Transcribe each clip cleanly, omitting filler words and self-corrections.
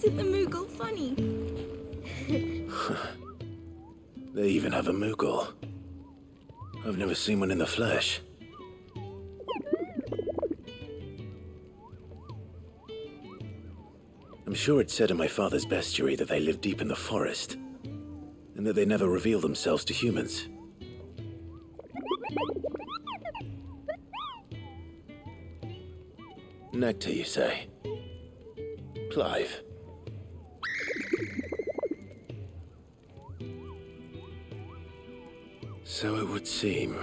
Isn't the Moogle funny? They even have a Moogle. I've never seen one in the flesh. I'm sure it said in my father's bestiary that they live deep in the forest, and that they never reveal themselves to humans. Nectar, you say? Clive. So it would seem.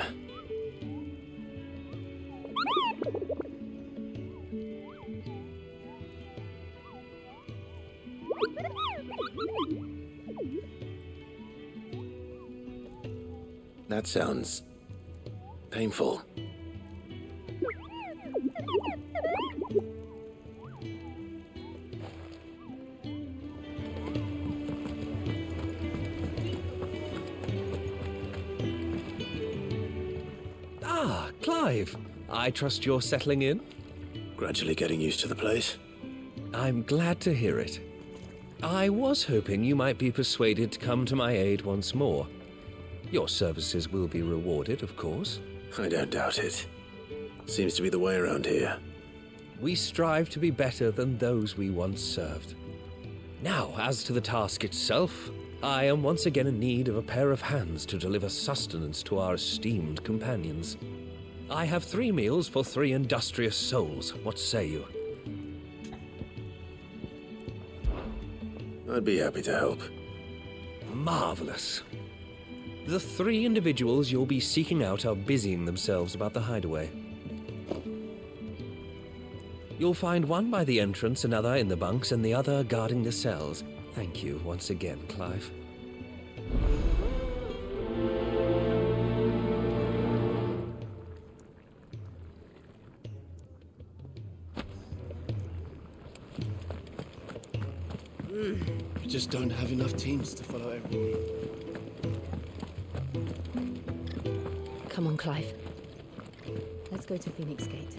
That sounds painful. Ah, Clive. I trust you're settling in? Gradually getting used to the place. I'm glad to hear it. I was hoping you might be persuaded to come to my aid once more. Your services will be rewarded, of course. I don't doubt it. Seems to be the way around here. We strive to be better than those we once served. Now, as to the task itself, I am once again in need of a pair of hands to deliver sustenance to our esteemed companions. I have 3 meals for 3 industrious souls. What say you? I'd be happy to help. Marvelous. The 3 individuals you'll be seeking out are busying themselves about the hideaway. You'll find one by the entrance, another in the bunks, and the other guarding the cells. Thank you once again, Clive. We just don't have enough teams to follow everyone. Come on, Clive. Let's go to Phoenix Gate.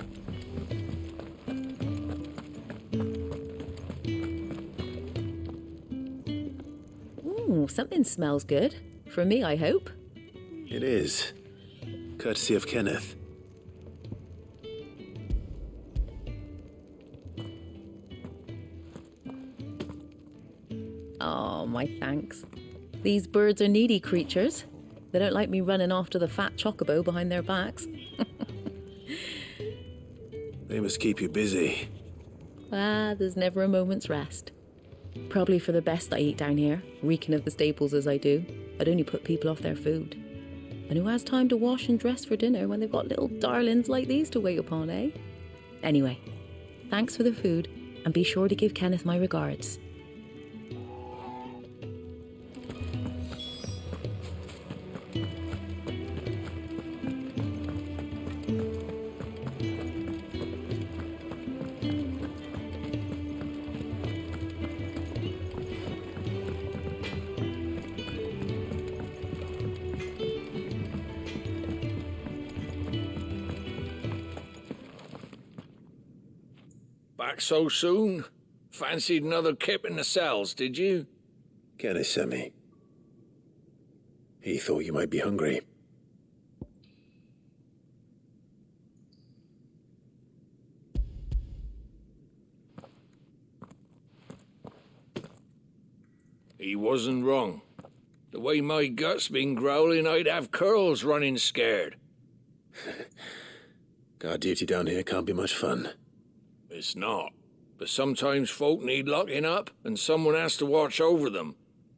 Ooh, something smells good. For me, I hope. It is. Courtesy of Kenneth. Oh, my thanks. These birds are needy creatures. They don't like me running after the fat chocobo behind their backs. They must keep you busy. Ah, there's never a moment's rest. Probably for the best I eat down here, reeking of the staples as I do. I'd only put people off their food. And who has time to wash and dress for dinner when they've got little darlings like these to wait upon, eh? Anyway, thanks for the food, and be sure to give Kenneth my regards. Back so soon? Fancied another kip in the cells, did you? Kenneth sent me. He thought you might be hungry. He wasn't wrong. The way my gut's been growling, I'd have curls running scared. Guard duty down here can't be much fun. It's not. But sometimes folk need locking up, and someone has to watch over them.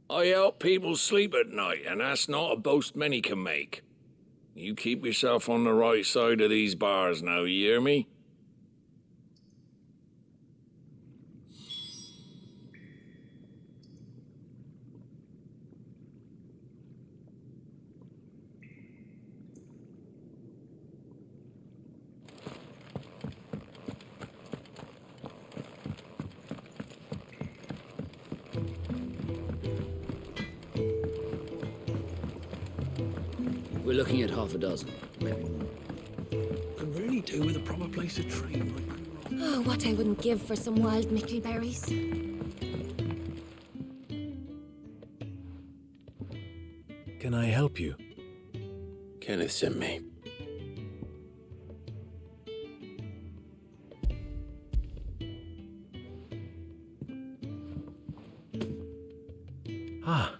I help people sleep at night, and that's not a boast many can make. You keep yourself on the right side of these bars now, you hear me? We're looking at half a dozen, maybe more. Could really do with a proper place to train. Oh, what I wouldn't give for some wild mickleberries. can I help you? Kenneth sent me. Ah,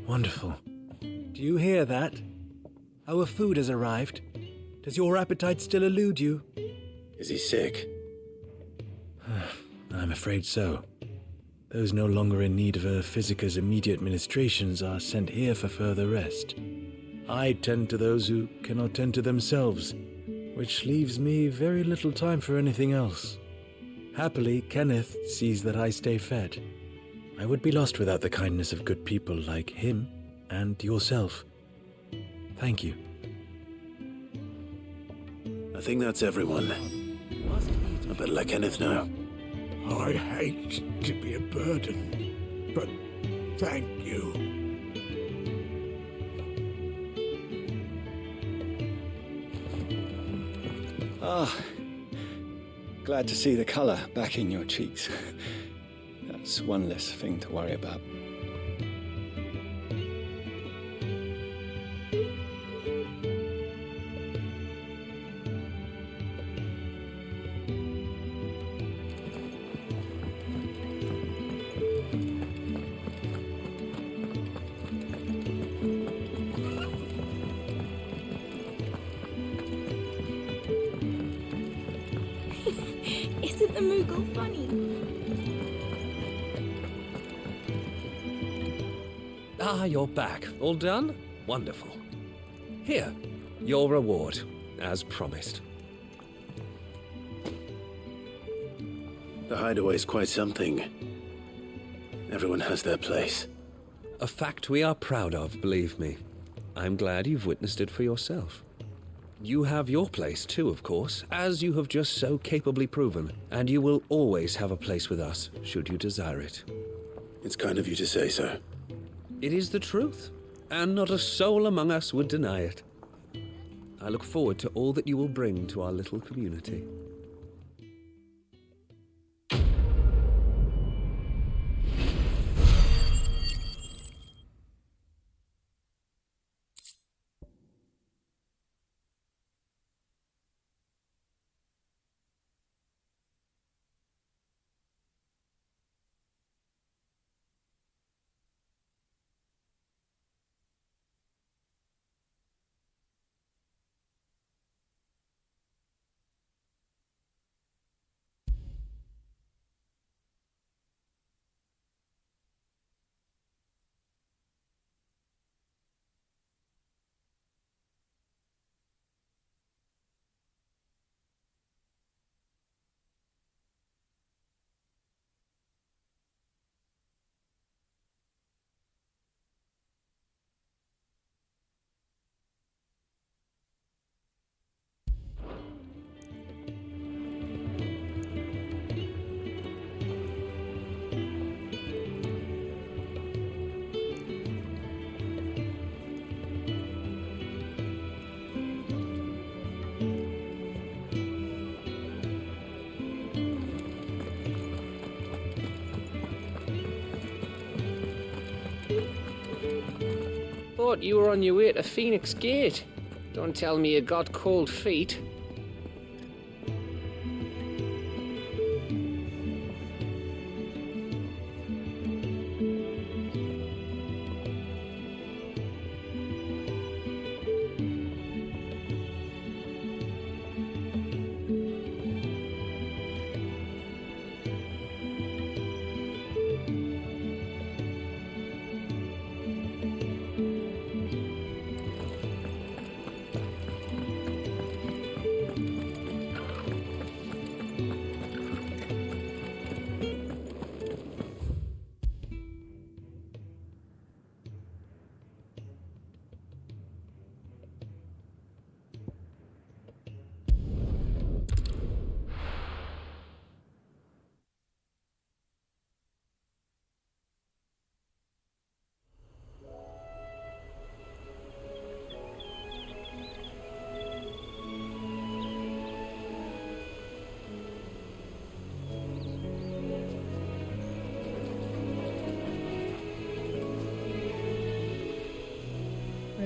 wonderful. Do you hear that? Our food has arrived. Does your appetite still elude you? Is he sick? I'm afraid so. Those no longer in need of a physicker's immediate ministrations are sent here for further rest. I tend to those who cannot tend to themselves, which leaves me very little time for anything else. Happily, Kenneth sees that I stay fed. I would be lost without the kindness of good people like him and yourself. Thank you. I think that's everyone. I better let Kenneth know. I hate to be a burden, but thank you. Ah, glad to see the colour back in your cheeks. That's one less thing to worry about. Isn't the Moogle funny? Ah, you're back. All done? Wonderful. Here, your reward, as promised. The hideaway's quite something. Everyone has their place. A fact we are proud of, believe me. I'm glad you've witnessed it for yourself. You have your place too, of course, as you have just so capably proven, and you will always have a place with us, should you desire it. It's kind of you to say so. It is the truth, and not a soul among us would deny it. I look forward to all that you will bring to our little community. Thought you were on your way to Phoenix Gate. Don't tell me you got cold feet.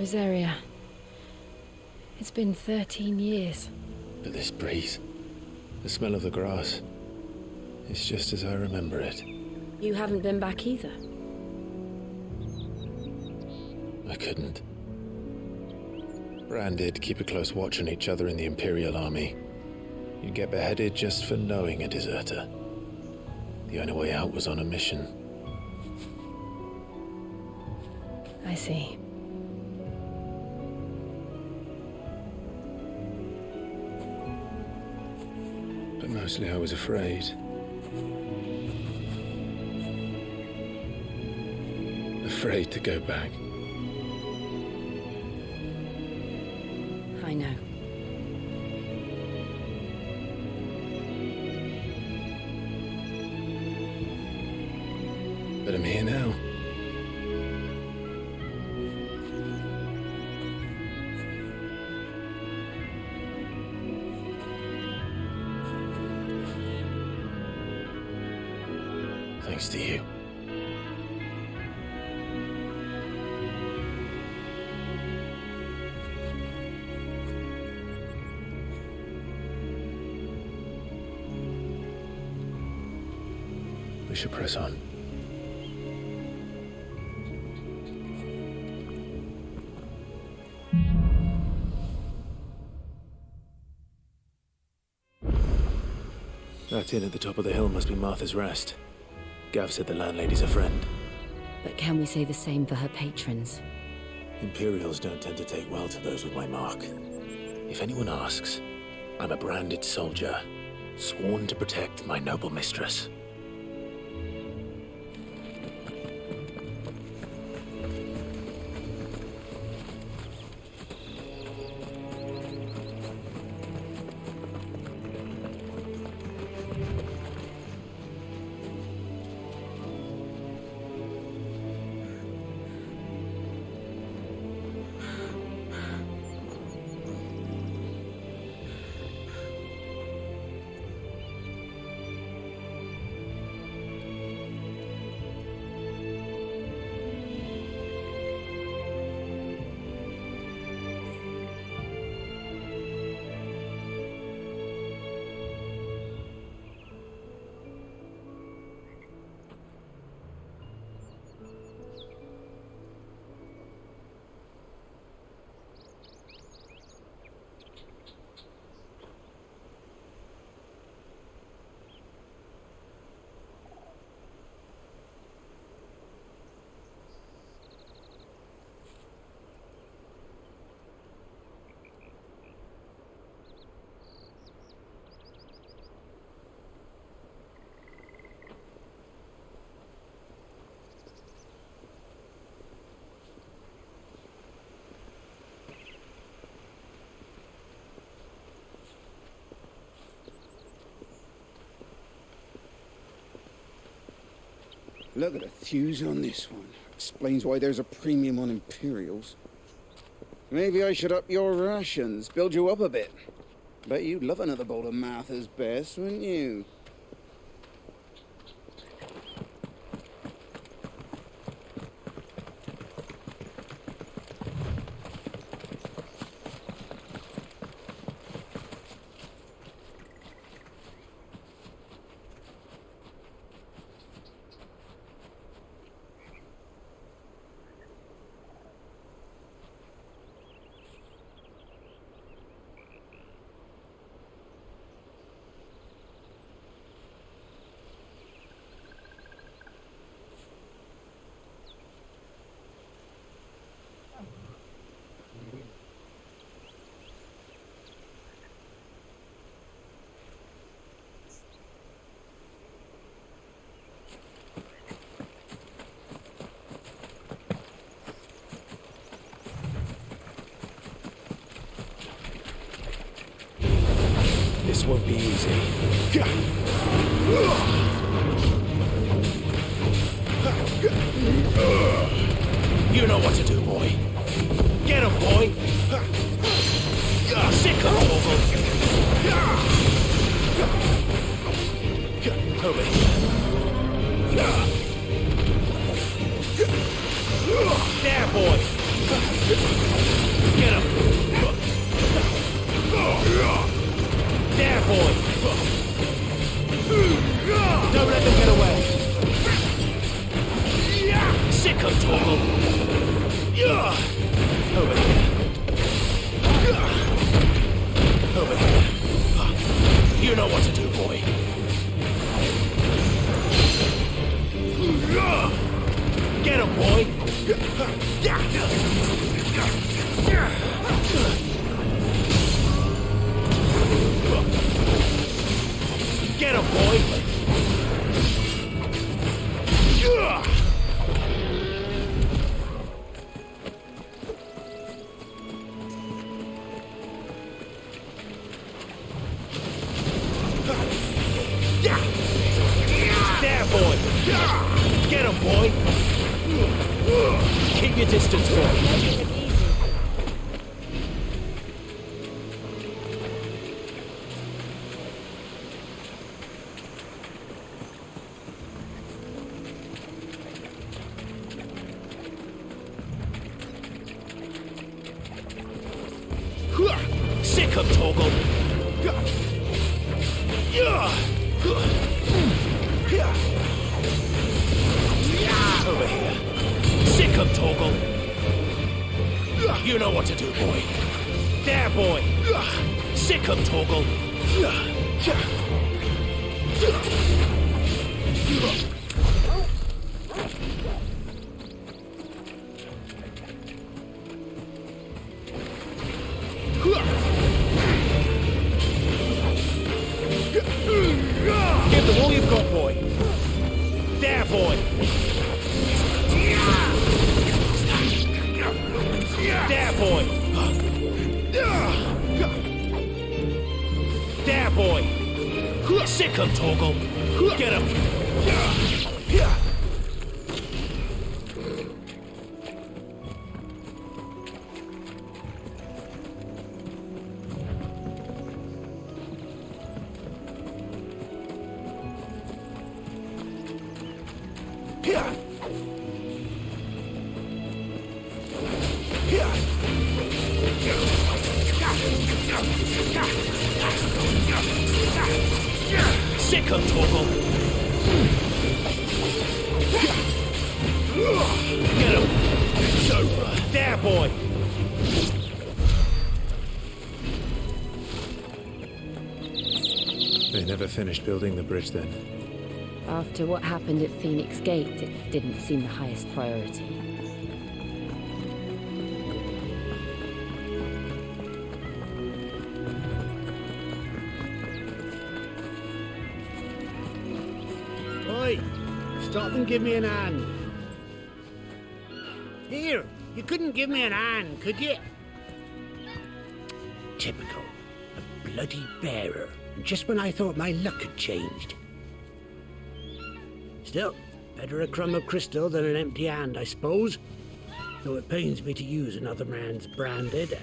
Rosaria. It's been 13 years. But this breeze, the smell of the grass, it's just as I remember it. You haven't been back either. I couldn't. Branded, keep a close watch on each other in the Imperial Army. You'd get beheaded just for knowing a deserter. The only way out was on a mission. I see. But mostly I was afraid. Afraid to go back. I know. But I'm here now. Thanks to you. We should press on. That inn at the top of the hill must be Martha's Rest. Gav said the landlady's a friend. But can we say the same for her patrons? Imperials don't tend to take well to those with my mark. If anyone asks, I'm a branded soldier, sworn to protect my noble mistress. Look at the thews on this one. Explains why there's a premium on Imperials. Maybe I should up your rations, build you up a bit. Bet you'd love another bowl of Martha's Best, wouldn't you? This won't be easy. You know what to do, boy. Get him, boy. Sick of all of them. Over here. There, boy. boy! Keep your distance, boy! Sick of Torgal! Over here. Sick of Torgal! You know what to do, boy. There, boy! Sick of Torgal! Give them all you've got, boy. There, boy. There, boy. There, boy. Sick 'em, Torgal. Get him. Sick 'em, Torgal. Get him. It's over. There, boy. They never finished building the bridge then. After what happened at Phoenix Gate, it didn't seem the highest priority. Oi! Stop and give me an hand. Here, you couldn't give me an hand, could you? Typical. A bloody bearer. And just when I thought my luck had changed. Still, better a crumb of crystal than an empty hand, I suppose. Though it pains me to use another man's branded.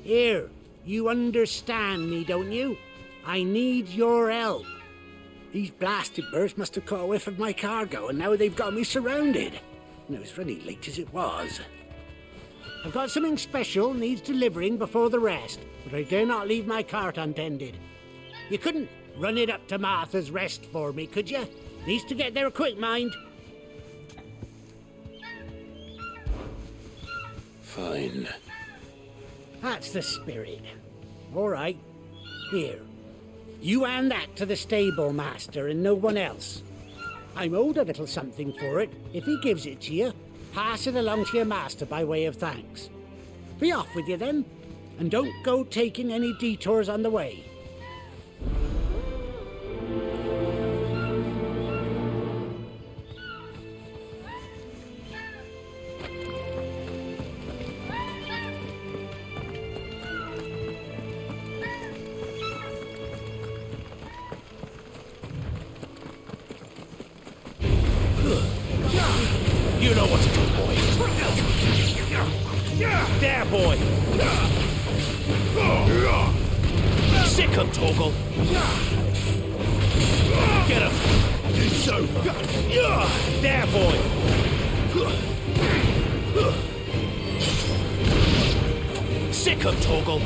Here, you understand me, don't you? I need your help. These blasted birds must have caught a whiff of my cargo, and now they've got me surrounded. And it was really late as it was. I've got something special needs delivering before the rest, but I dare not leave my cart untended. You couldn't run it up to Martha's Rest for me, could you? Needs to get there quick, mind. Fine. That's the spirit. All right. Here. You hand that to the stable master and no one else. I'm owed a little something for it. If he gives it to you, pass it along to your master by way of thanks. Be off with you then, and don't go taking any detours on the way. You know what to do, boy. There, boy. Sick 'em, Torgal. Get him. It's over. There, boy. Sick 'em, Torgal.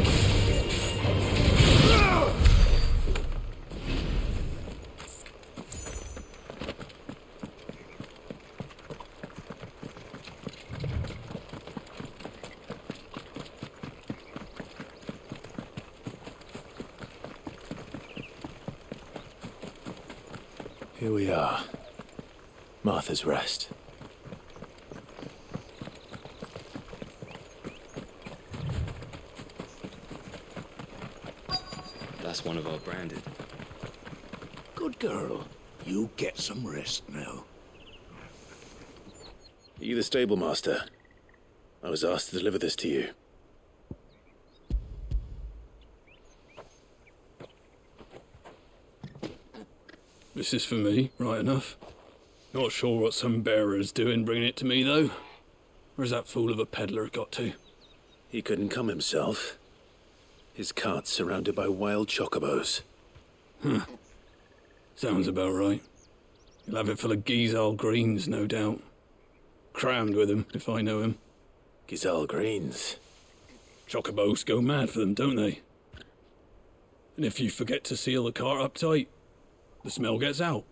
Here we are. Martha's Rest. That's one of our branded. Good girl. You get some rest now. Are you the stable master? I was asked to deliver this to you. This is for me, right enough. Not sure what some bearer's doing bringing it to me, though. Where's that fool of a peddler got to? He couldn't come himself. His cart's surrounded by wild chocobos. Sounds about right. He'll have it full of Gizal greens, no doubt. Crammed with him, if I know him. Gizal greens? Chocobos go mad for them, don't they? And if you forget to seal the cart up tight, the smell gets out,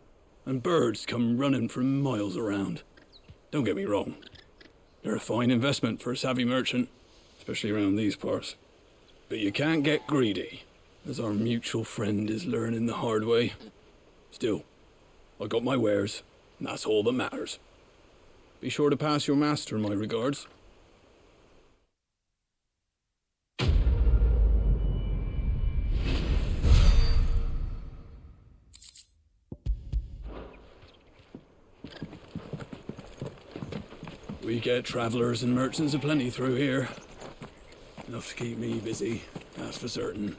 and birds come running from miles around. Don't get me wrong. They're a fine investment for a savvy merchant, especially around these parts. But you can't get greedy, as our mutual friend is learning the hard way. Still, I got my wares, and that's all that matters. Be sure to pass your master my regards. We get travellers and merchants aplenty through here. Enough to keep me busy, that's for certain.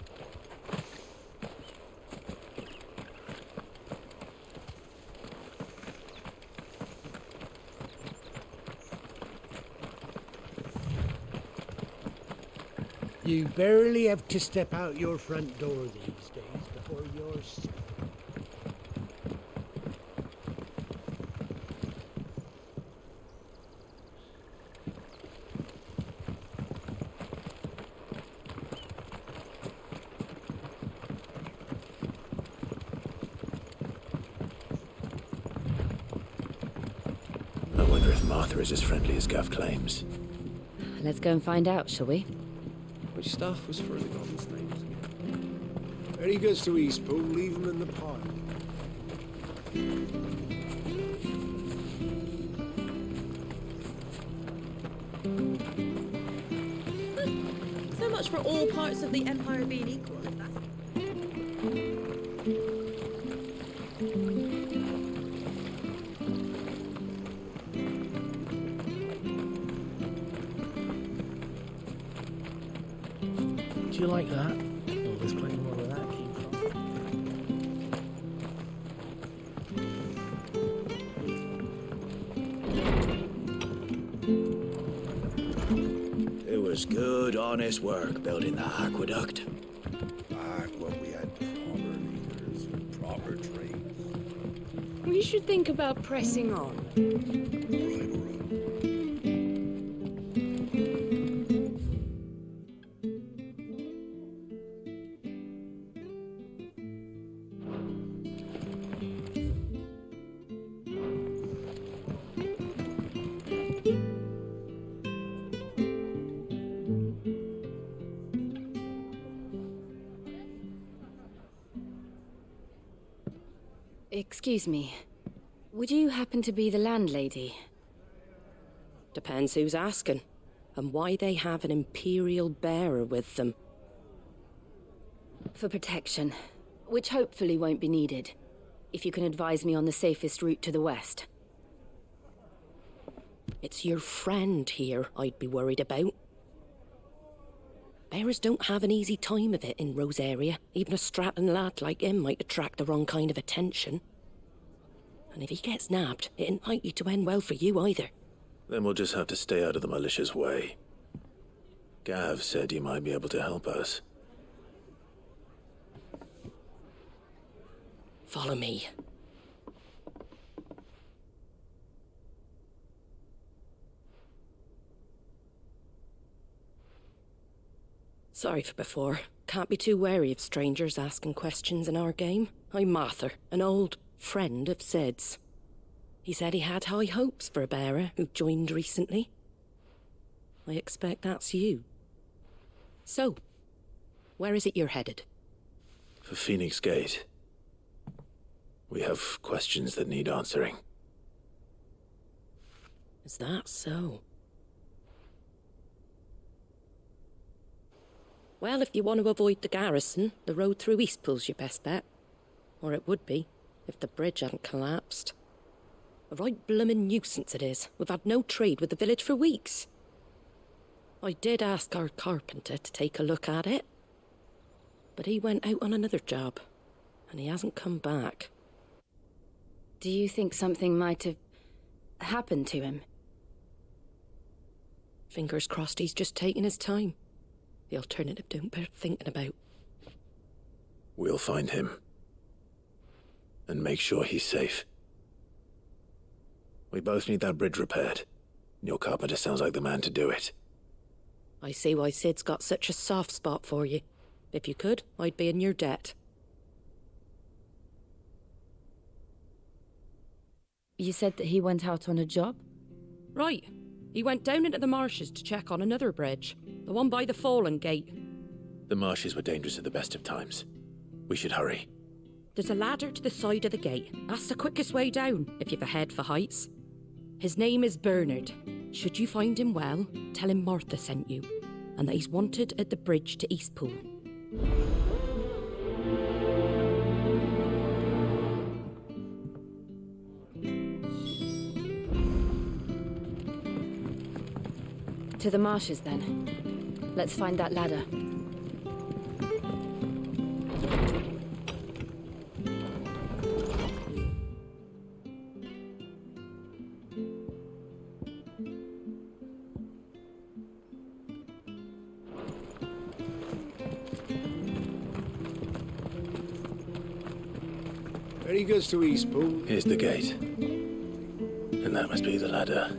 You barely have to step out your front door these days before you're sick. I wonder if Martha is as friendly as Gav claims. Let's go and find out, shall we? Which staff was for the Golden Stables again? When he goes to Eastpool, leave him in the park. So much for all parts of the Empire being equal. Do you like that? Oh, there's plenty more where that came from. It was good, honest work building the aqueduct. Back when we had proper leaders and proper trades. We should think about pressing on. All right. Excuse me. Would you happen to be the landlady? Depends who's asking, and why they have an Imperial bearer with them. For protection, which hopefully won't be needed. If you can advise me on the safest route to the west. It's your friend here I'd be worried about. Bearers don't have an easy time of it in Rose area. Even a Stratton lad like him might attract the wrong kind of attention. And if he gets nabbed, it ain't likely to end well for you either. Then we'll just have to stay out of the malicious way. Gav said he might be able to help us. Follow me. Sorry for before. Can't be too wary of strangers asking questions in our game. I'm Martha, an old friend of Sid's. He said he had high hopes for a bearer who joined recently. I expect that's you. So, where is it you're headed? For Phoenix Gate. We have questions that need answering. Is that so? Well, if you want to avoid the garrison, the road through Eastpool's your best bet. Or it would be, if the bridge hadn't collapsed. A right bloomin' nuisance it is. We've had no trade with the village for weeks. I did ask our carpenter to take a look at it. But he went out on another job, and he hasn't come back. Do you think something might have happened to him? Fingers crossed he's just taking his time. The alternative don't bear thinking about. We'll find him. And make sure he's safe. We both need that bridge repaired. Your carpenter sounds like the man to do it. I see why Sid's got such a soft spot for you. If you could, I'd be in your debt. You said that he went out on a job? Right. He went down into the marshes to check on another bridge. The one by the Fallen Gate. The marshes were dangerous at the best of times. We should hurry. There's a ladder to the side of the gate. That's the quickest way down, if you've a head for heights. His name is Bernard. Should you find him well, tell him Martha sent you, and that he's wanted at the bridge to Eastpool. To the marshes, then. Let's find that ladder. Very good to Eastpool. Here's the gate. And that must be the ladder.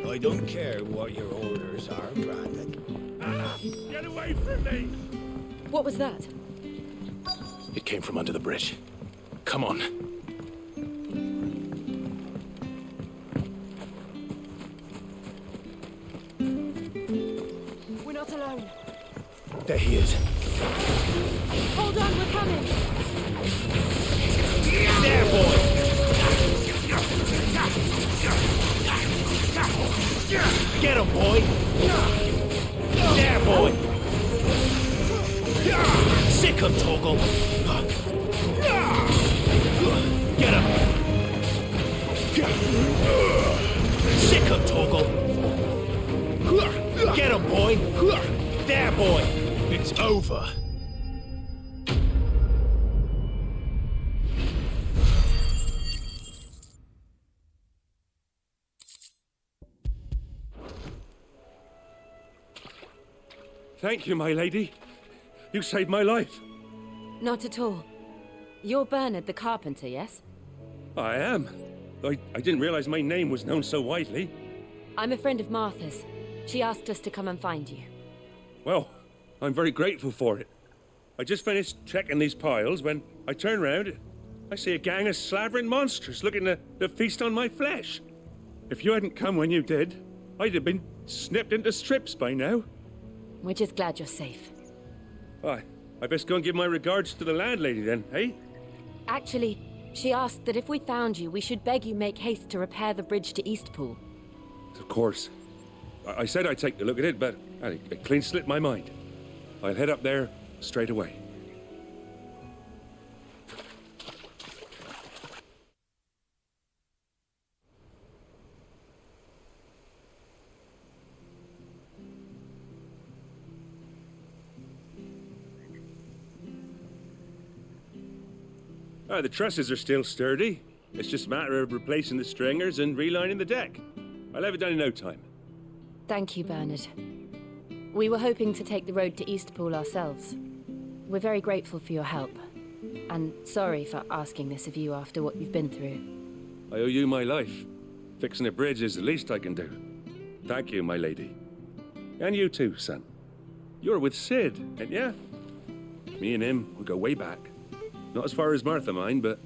I don't care what your orders are, Brandon. Get away from me! What was that? It came from under the bridge. Come on. We're not alone. There he is. Hold on, we're coming. There, boy! Get him, boy! There, boy! Sick him, Toggle! Get him! Sick him, Toggle! Get him, boy! There, boy! It's over. Thank you, my lady. You saved my life. Not at all. You're Bernard the carpenter, yes? I am. I didn't realize my name was known so widely. I'm a friend of Martha's. She asked us to come and find you. Well, I'm very grateful for it. I just finished checking these piles when I turn round. I see a gang of slavering monsters looking to feast on my flesh. If you hadn't come when you did, I'd have been snipped into strips by now. We're just glad you're safe. I best go and give my regards to the landlady then, eh? Actually, she asked that if we found you, we should beg you make haste to repair the bridge to Eastpool. Of course. I said I'd take a look at it, but it clean slipped my mind. I'll head up there straight away. The trusses are still sturdy. It's just a matter of replacing the stringers and relining the deck. I'll have it done in no time. Thank you, Bernard. We were hoping to take the road to Eastpool ourselves. We're very grateful for your help. And sorry for asking this of you after what you've been through. I owe you my life. Fixing a bridge is the least I can do. Thank you, my lady. And you too, son. You're with Sid, ain't ya? Me and him, we go way back. Not as far as Martha, mind, but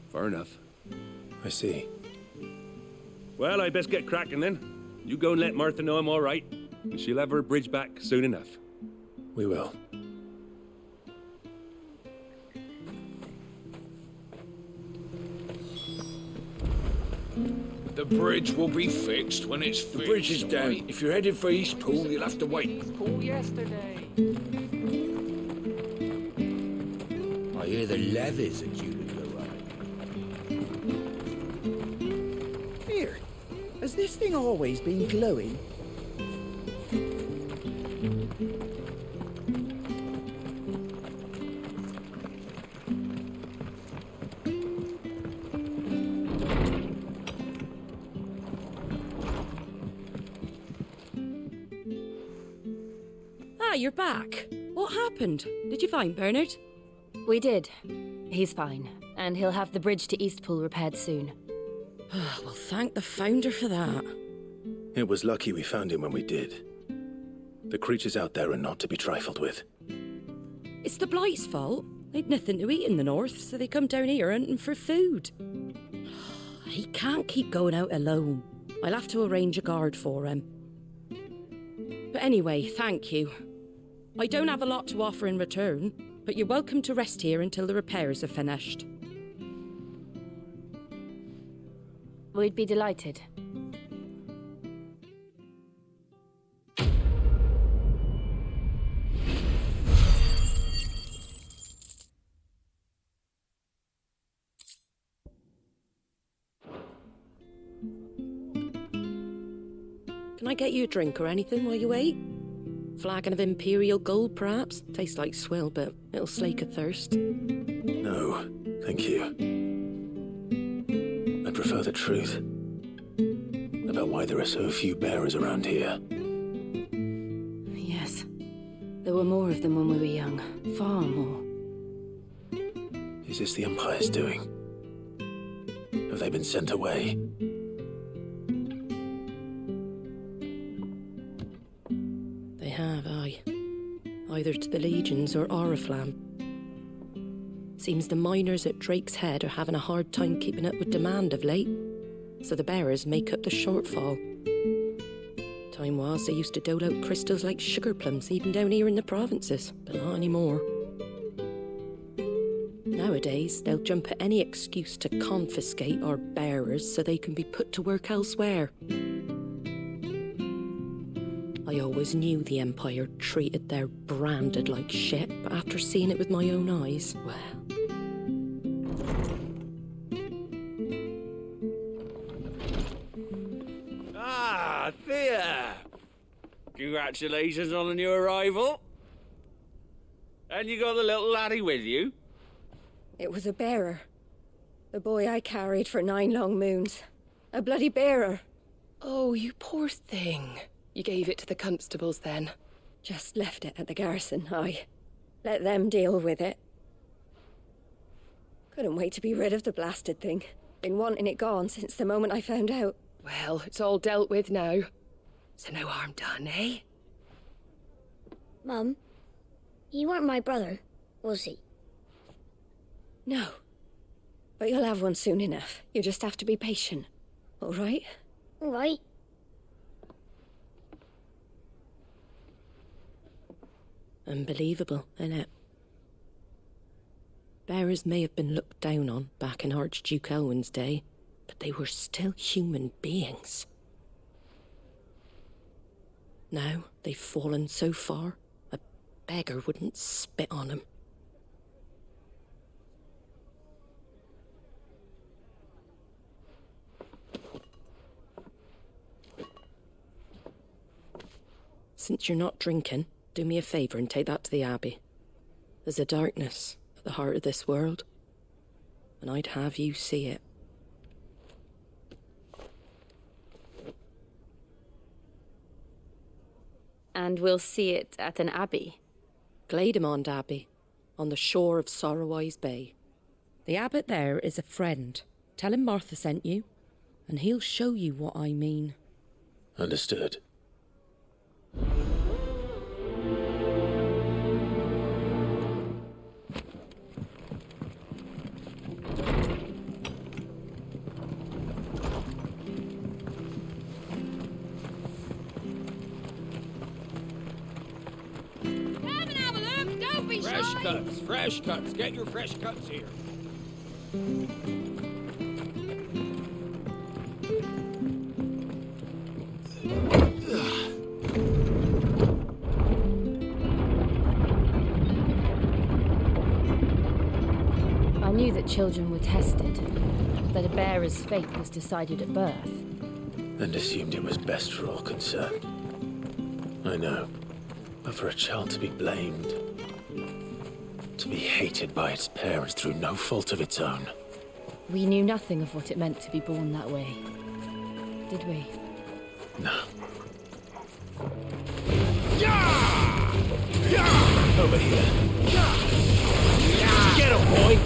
far enough. I see. Well, I best get cracking then. You go and let Martha know I'm all right, and she'll have her bridge back soon enough. We will. The bridge will be fixed when it's fixed. The bridge is down. Right? If you're headed for Eastpool, you'll have to wait. Pool yesterday. I hear the levies are due to go right. Here, Has this thing always been glowing? Ah, you're back. What happened? Did you find Bernard? We did. He's fine, and he'll have the bridge to Eastpool repaired soon. Well, thank the Founder for that. It was lucky we found him when we did. The creatures out there are not to be trifled with. It's the Blight's fault. They'd nothing to eat in the north, so they come down here hunting for food. He can't keep going out alone. I'll have to arrange a guard for him. But anyway, thank you. I don't have a lot to offer in return, but you're welcome to rest here until the repairs are finished. We'd be delighted. Can I get you a drink or anything while you wait? Flagon of Imperial Gold, perhaps? Tastes like swill, but it'll slake a thirst. No, thank you. I prefer the truth about why there are so few bearers around here. Yes. There were more of them when we were young. Far more. Is this the Empire's doing? Have they been sent away? They have, aye. Either to the Legions or Oriflamme. Seems the miners at Drake's Head are having a hard time keeping up with demand of late, so the bearers make up the shortfall. Time was they used to dole out crystals like sugar plums even down here in the provinces, but not anymore. Nowadays, they'll jump at any excuse to confiscate our bearers so they can be put to work elsewhere. I always knew the Empire treated their branded like shit, but after seeing it with my own eyes, well... Ah, Thea! Congratulations on the new arrival. And you got the little laddie with you? It was a bearer. The boy I carried for 9 long moons. A bloody bearer. Oh, you poor thing. You gave it to the constables then? Just left it at the garrison, I. Let them deal with it. Couldn't wait to be rid of the blasted thing. Been wanting it gone since the moment I found out. Well, it's all dealt with now. So no harm done, eh? Mum, he weren't my brother, was he? No. But you'll have one soon enough. You just have to be patient. All right? All right. Unbelievable, innit? Bearers may have been looked down on back in Archduke Elwin's day, but they were still human beings. Now they've fallen so far, a beggar wouldn't spit on them. Since you're not drinking, do me a favour and take that to the Abbey. There's a darkness at the heart of this world, and I'd have you see it. And we'll see it at an abbey? Glademond Abbey, on the shore of Sorrowise Bay. The abbot there is a friend. Tell him Martha sent you, and he'll show you what I mean. Understood. Fresh cuts. Get your fresh cuts here. I knew that children were tested, that a bearer's fate was decided at birth. and assumed it was best for all concerned. I know, but for a child to be blamed, to be hated by its parents through no fault of its own. We knew nothing of what it meant to be born that way, did we? No. Over here. Get him, boy!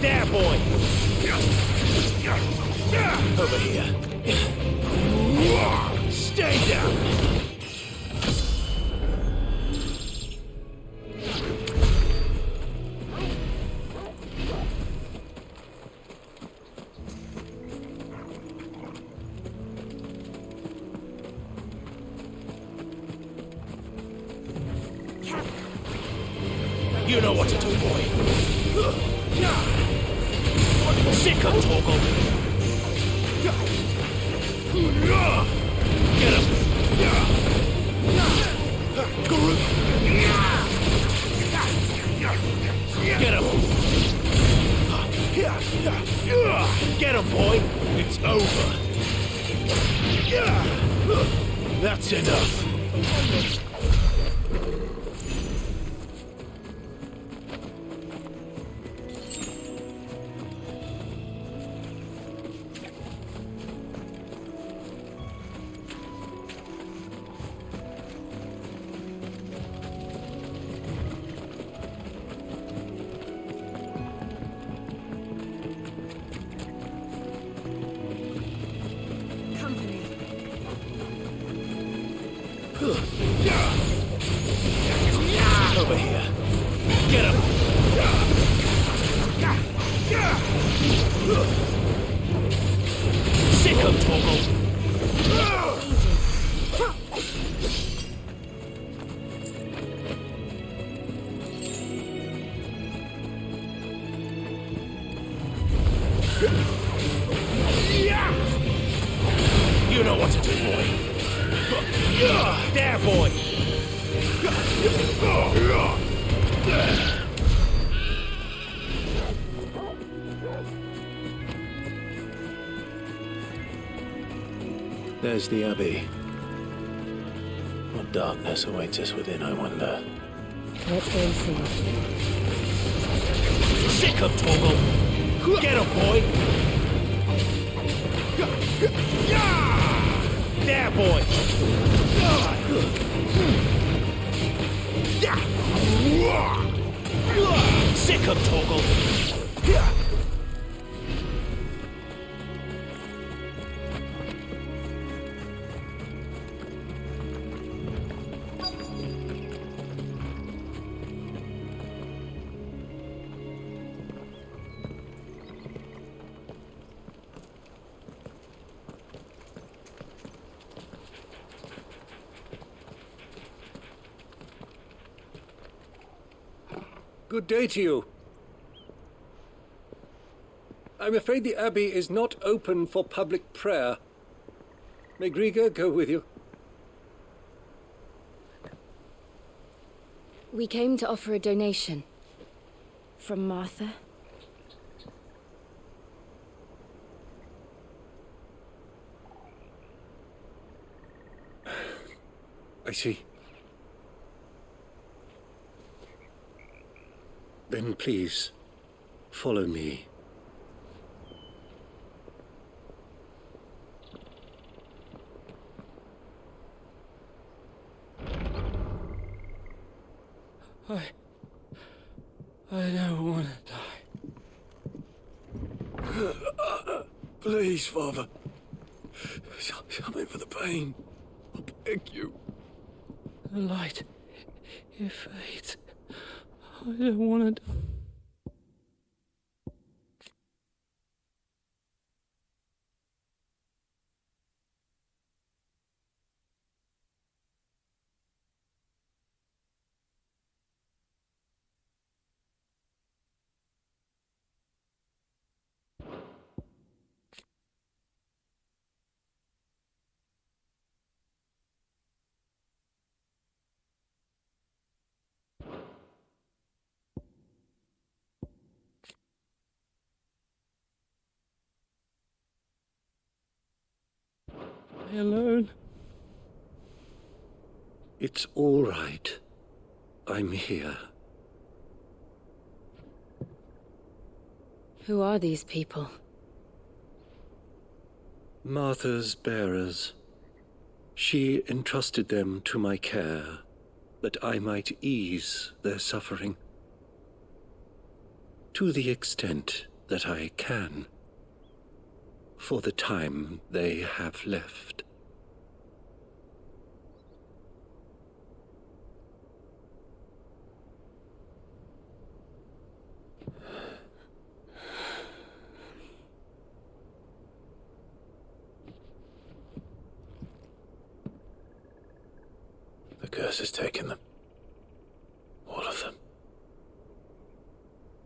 There, boy! Over here. Stay down! You know what to do, boy. Sick of Torgal. Get him. Guru. Get him. Get him, boy. It's over. That's enough. Over here. Get him! Sick of Torgal! You know what to do, boy. There, boy! There's the Abbey. What darkness awaits us within, I wonder. Let's go and see. Sick of Torgal! Get him, boy! There, boy! Sick of Torgal! Good day to you. I'm afraid the Abbey is not open for public prayer. May Griga go with you? We came to offer a donation. From Martha. I see. Then please, follow me. I don't want to die. Please, Father. Something for the pain. I beg you. The light, it fades. I don't want to die. I alone? It's all right. I'm here. Who are these people? Martha's bearers. She entrusted them to my care, that I might ease their suffering. To the extent that I can, for the time they have left. The curse has taken them. All of them.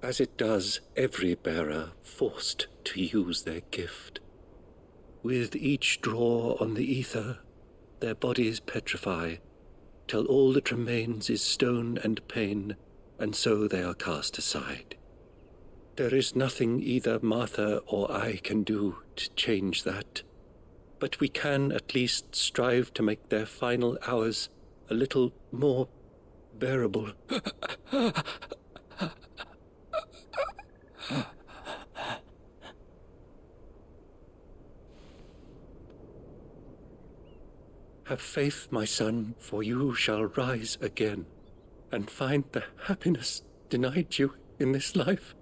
As it does every bearer forced to use their gift. With each draw on the ether, their bodies petrify, till all that remains is stone and pain, and so they are cast aside. There is nothing either Martha or I can do to change that, but we can at least strive to make their final hours a little more bearable. Have faith, my son, for you shall rise again, and find the happiness denied you in this life.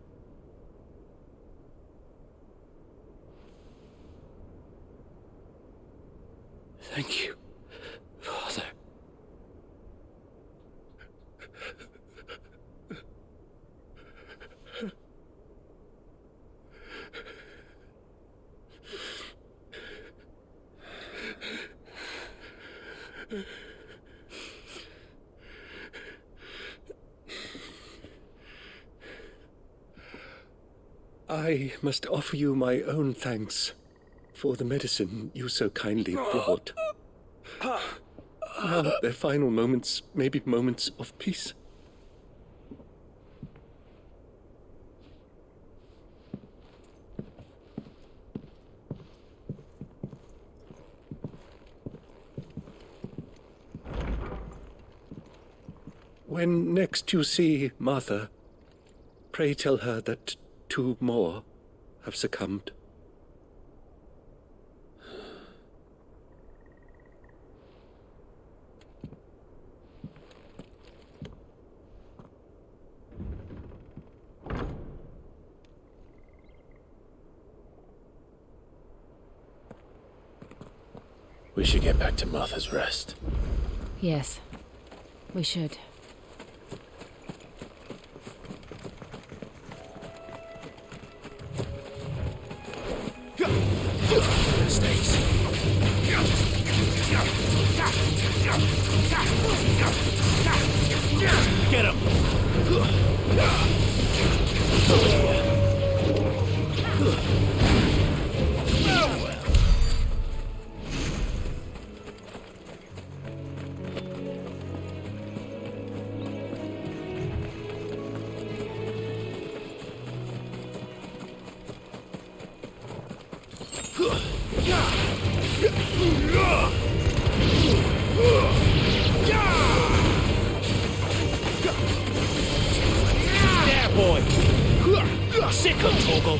Thank you, Father. I must offer you my own thanks for the medicine you so kindly brought. Now their final moments may be moments of peace. When next you see Martha, pray tell her that 2 more have succumbed. We should get back to Martha's Rest. Yes, we should. Mistakes. Get him! There, boy! Sick of Toggle!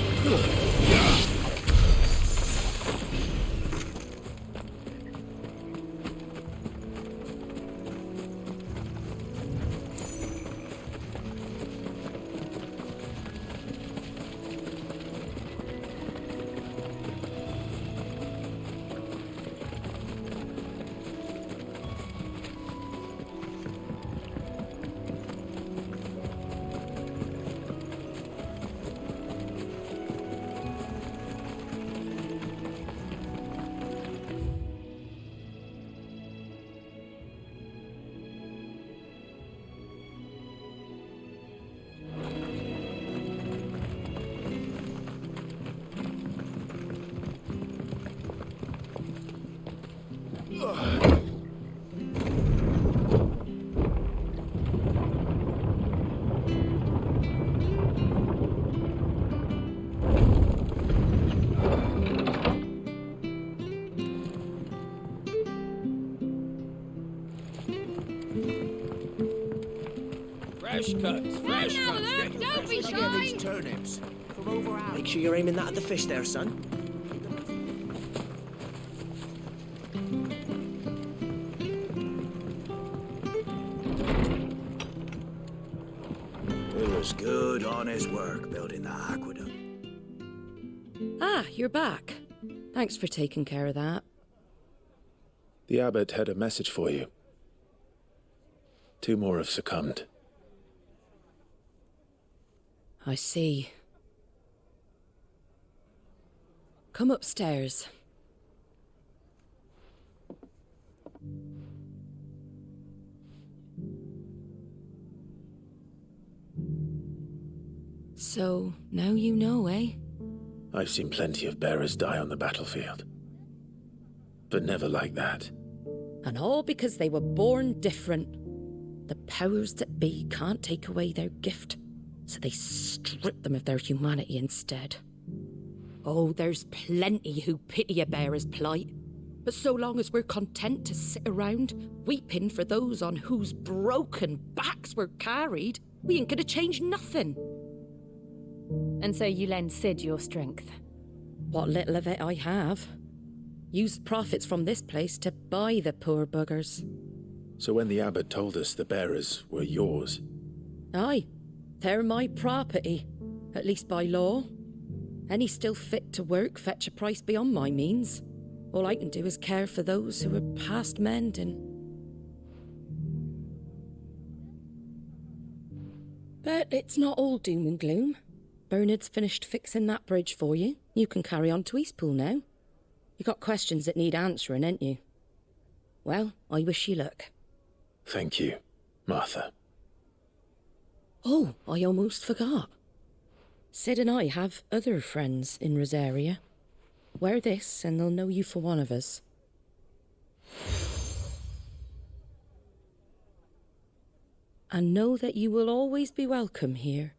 Fresh cuts, fresh Now, cuts. look, don't be Get these shy. turnips. From over out. Make sure you're aiming that at the fish there, son. It was good, honest work building that aqueduct. Ah, you're back. Thanks for taking care of that. The abbot had a message for you. 2 more have succumbed. I see. Come upstairs. So, now you know, eh? I've seen plenty of bearers die on the battlefield. But never like that. And all because they were born different. The powers that be can't take away their gift, so they strip them of their humanity instead. Oh, there's plenty who pity a bearer's plight. But so long as we're content to sit around, weeping for those on whose broken backs we're carried, we ain't gonna change nothing. And so you lend Sid your strength? What little of it I have. Use profits from this place to buy the poor buggers. So when the abbot told us the bearers were yours... Aye, they're my property, at least by law. Any still fit to work fetch a price beyond my means. All I can do is care for those who are past mending. But it's not all doom and gloom. Bernard's finished fixing that bridge for you. You can carry on to Eastpool now. You got questions that need answering, ain't you? Well, I wish you luck. Thank you, Martha. Oh, I almost forgot. Sid and I have other friends in Rosaria. Wear this and they'll know you for one of us. And know that you will always be welcome here.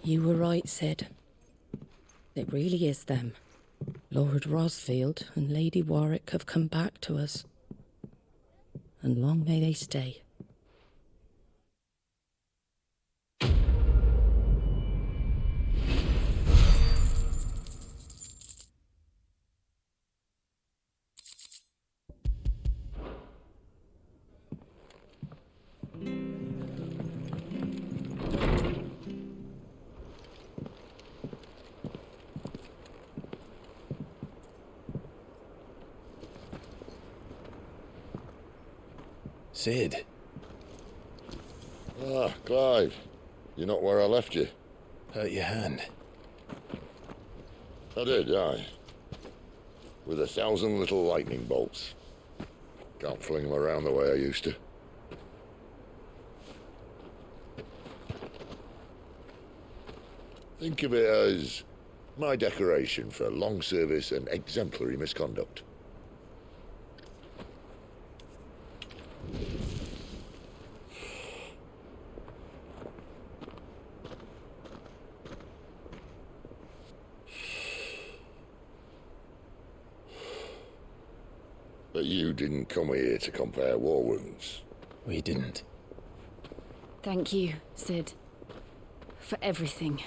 You were right, Sid. It really is them. Lord Rosfield and Lady Warwick have come back to us. And long may they stay. Sid. Ah, Clive. You're not where I left you. Hurt your hand. I did, aye. With 1,000 little lightning bolts. Can't fling them around the way I used to. Think of it as my decoration for long service and exemplary misconduct. But you didn't come here to compare war wounds. We didn't. Thank you, Sid. For everything.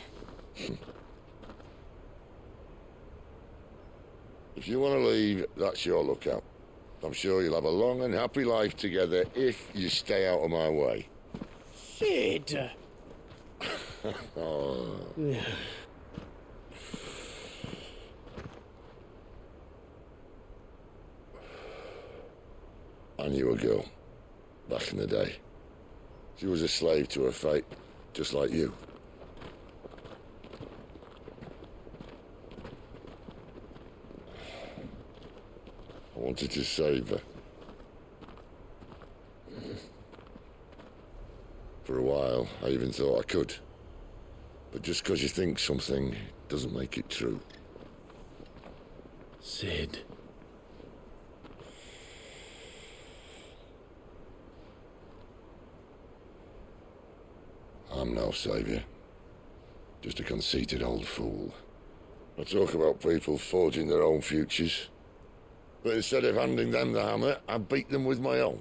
If you want to leave, that's your lookout. I'm sure you'll have a long and happy life together if you stay out of my way. Sid! Oh. I knew a girl, back in the day. She was a slave to her fate, just like you. I wanted to save her. For a while, I even thought I could. But just because you think something doesn't make it true. Sid. I'm no savior. Just a conceited old fool. I talk about people forging their own futures. But instead of handing them the hammer, I beat them with my own.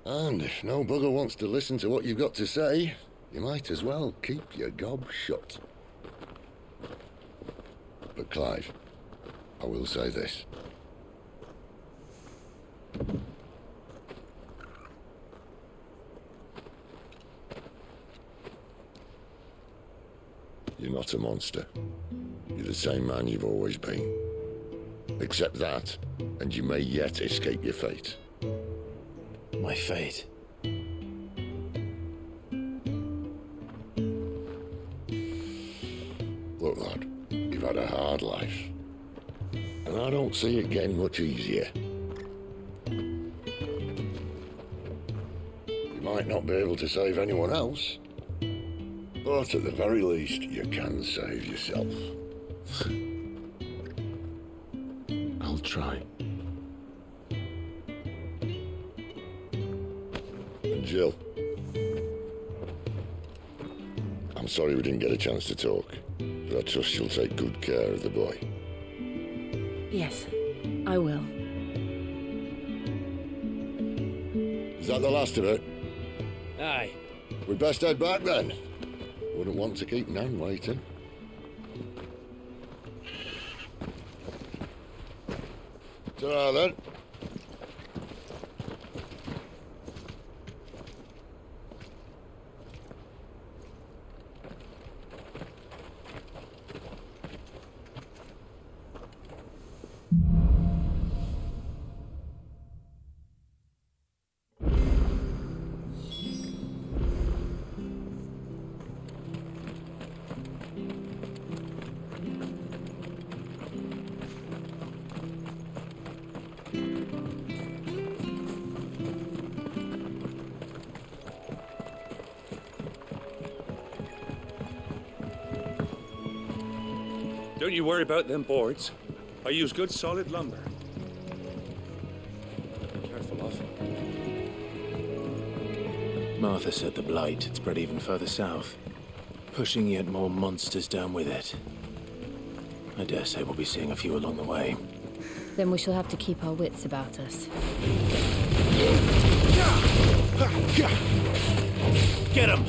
And if no bugger wants to listen to what you've got to say, you might as well keep your gob shut. But Clive, I will say this. You're not a monster. You're the same man you've always been. Accept that, and you may yet escape your fate. My fate? Look, lad, you've had a hard life. And I don't see it getting much easier. You might not be able to save anyone else, but at the very least, you can save yourself. I'll try. And Jill, I'm sorry we didn't get a chance to talk, but I trust you'll take good care of the boy. Yes, I will. Is that the last of it? Aye. We'd best head back then. Wouldn't want to keep Nan waiting. Ta-ra then. Don't you worry about them boards. I use good solid lumber. Careful of. Martha said the blight had spread even further south, pushing yet more monsters down with it. I dare say we'll be seeing a few along the way. Then we shall have to keep our wits about us. Get him!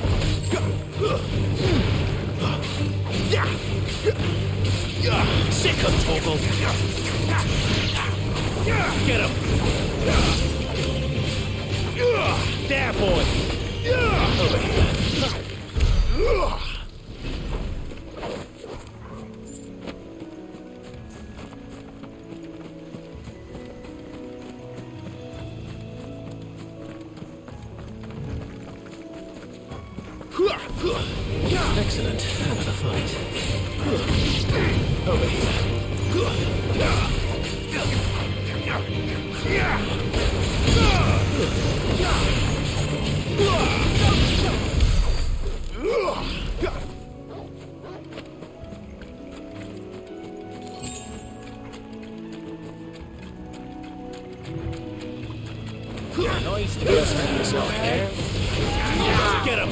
Sick of Torgal! Get him! There, boy! Over here! Excellent. Another fight. Over here. Nice to be this out here. Get him!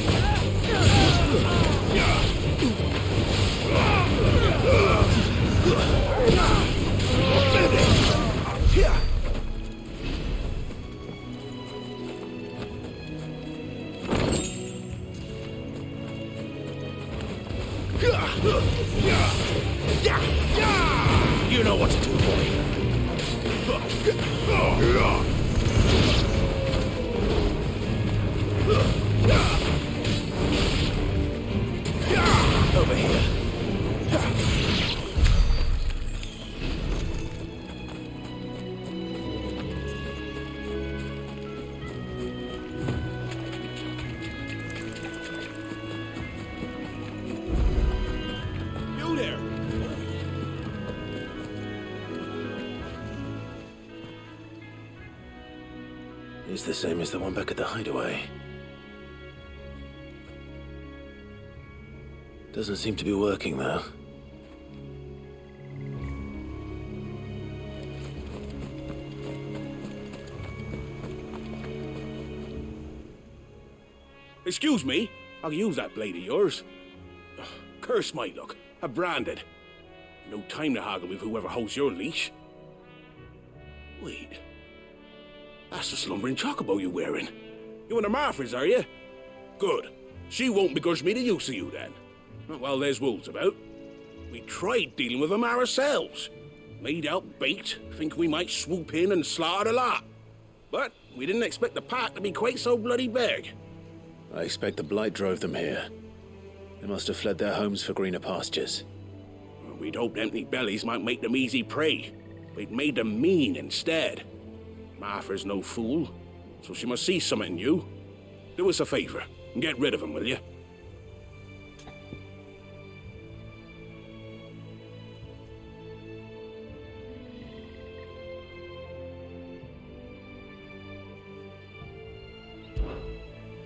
You know what to do, boy. Over here. You there! It's the same as the one back at the hideaway. Doesn't seem to be working, though. Excuse me, I'll use that blade of yours. Curse my luck. I'm branded. No time to haggle with whoever holds your leash. Wait. That's the slumbering chocobo you're wearing. You and the Marthas, are you? Good. She won't begrudge me the use of you, then. Not while there's wolves about. We tried dealing with them ourselves. Laid out bait, think we might swoop in and slaughter the lot. But we didn't expect the pack to be quite so bloody big. I expect the blight drove them here. They must have fled their homes for greener pastures. We'd hoped empty bellies might make them easy prey. We'd made them mean instead. Martha's no fool, so she must see something in you. Do us a favor and get rid of them, will you?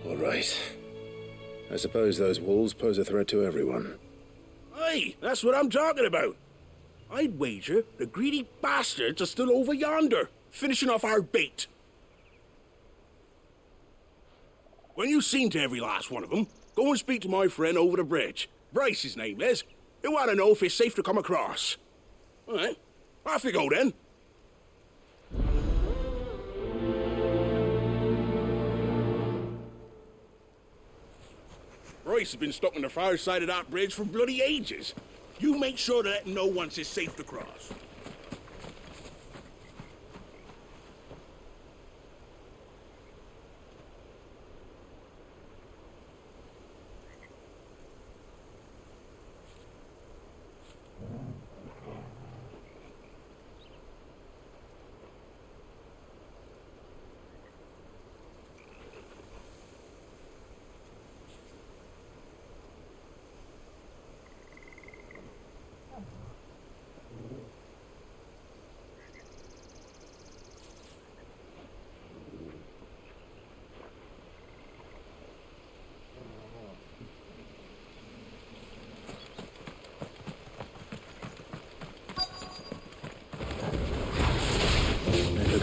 All right. I suppose those wolves pose a threat to everyone. Aye, that's what I'm talking about. I'd wager the greedy bastards are still over yonder, finishing off our bait. When you've seen to every last one of them, go and speak to my friend over the bridge. Bryce, his name is. He'll want to know if it's safe to come across. All right, off you go then. Bryce has been stuck on the far side of that bridge for bloody ages. You make sure to let him know once it's safe to cross.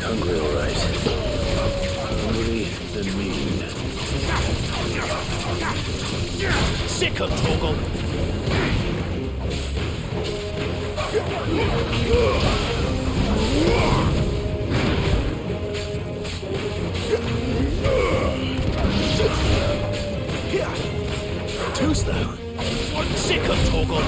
Hungry, all right. Hungry and mean. Sick of Toggle! Too slow. Sick of Toggle!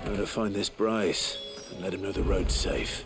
Better find this Bryce and let him know the road's safe.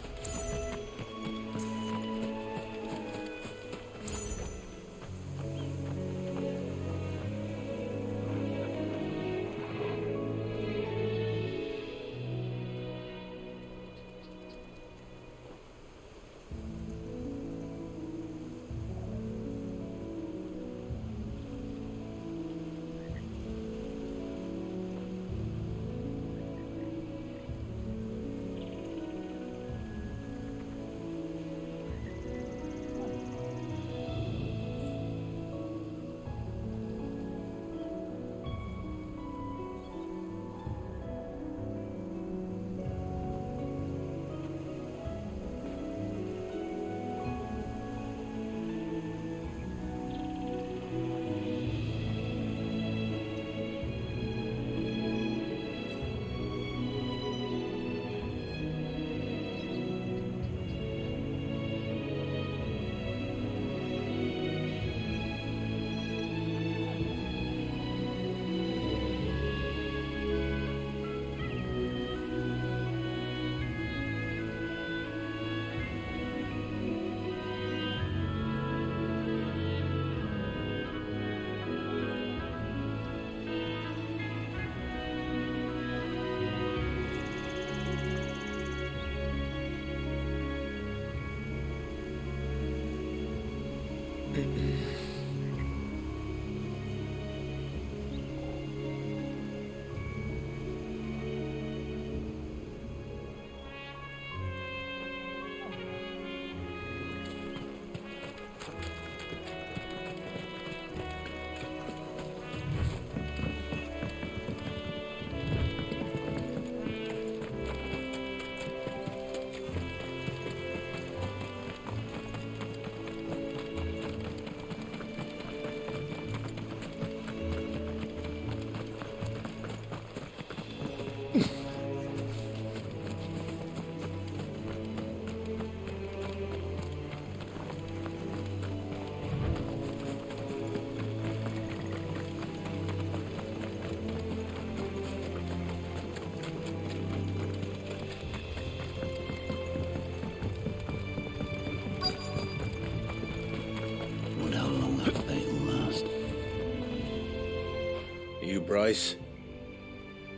Bryce.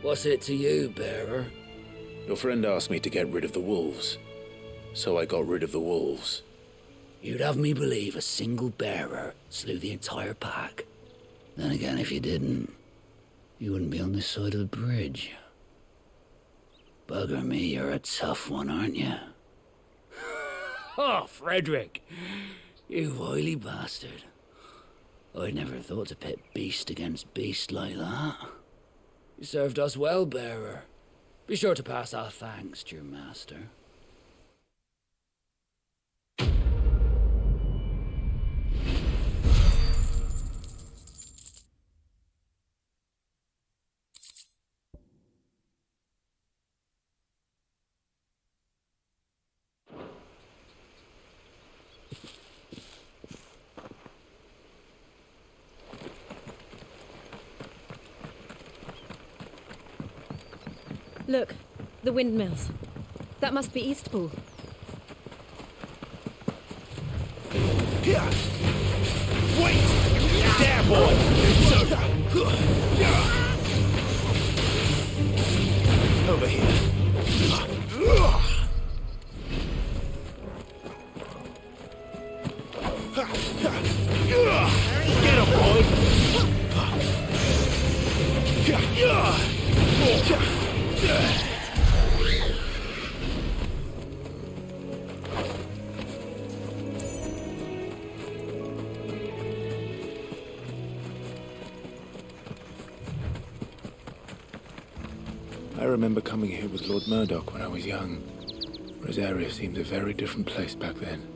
What's it to you, bearer? Your friend asked me to get rid of the wolves, so I got rid of the wolves. You'd have me believe a single bearer slew the entire pack. Then again, if you didn't, you wouldn't be on this side of the bridge. Bugger me, you're a tough one, aren't you? Oh, Frederick! You wily bastard. I'd never thought to pit beast against beast like that. You served us well, bearer. Be sure to pass our thanks to your master. Look, the windmills. That must be Eastpool. Wait! There, boy! Over here. Get him, boy! I remember coming here with Lord Murdoch when I was young. Rosaria seemed a very different place back then.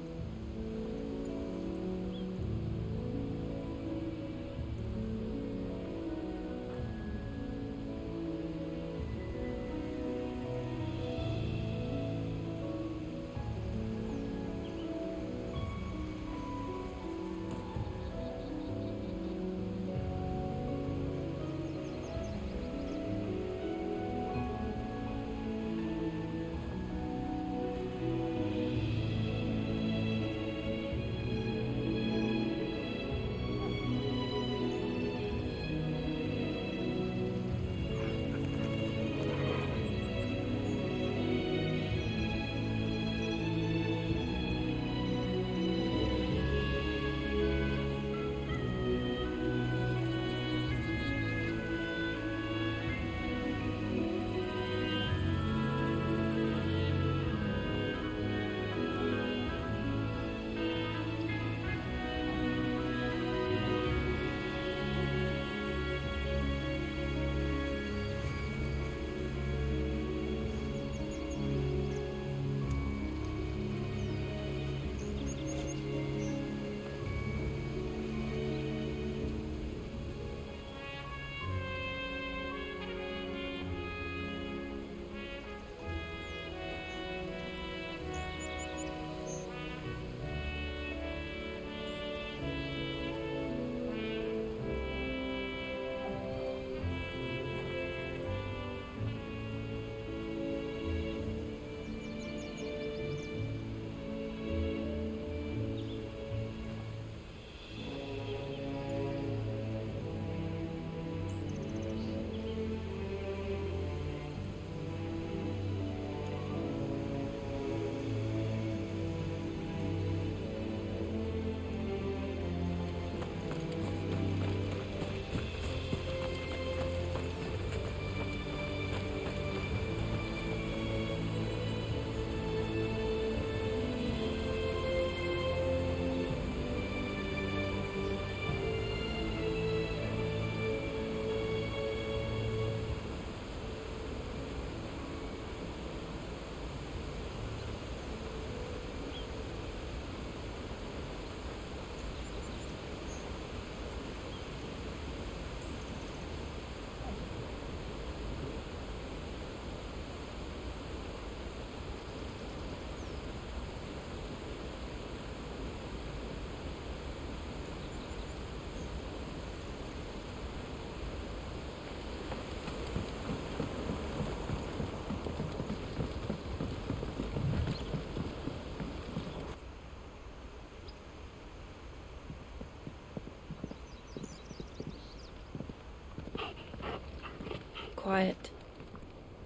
quiet,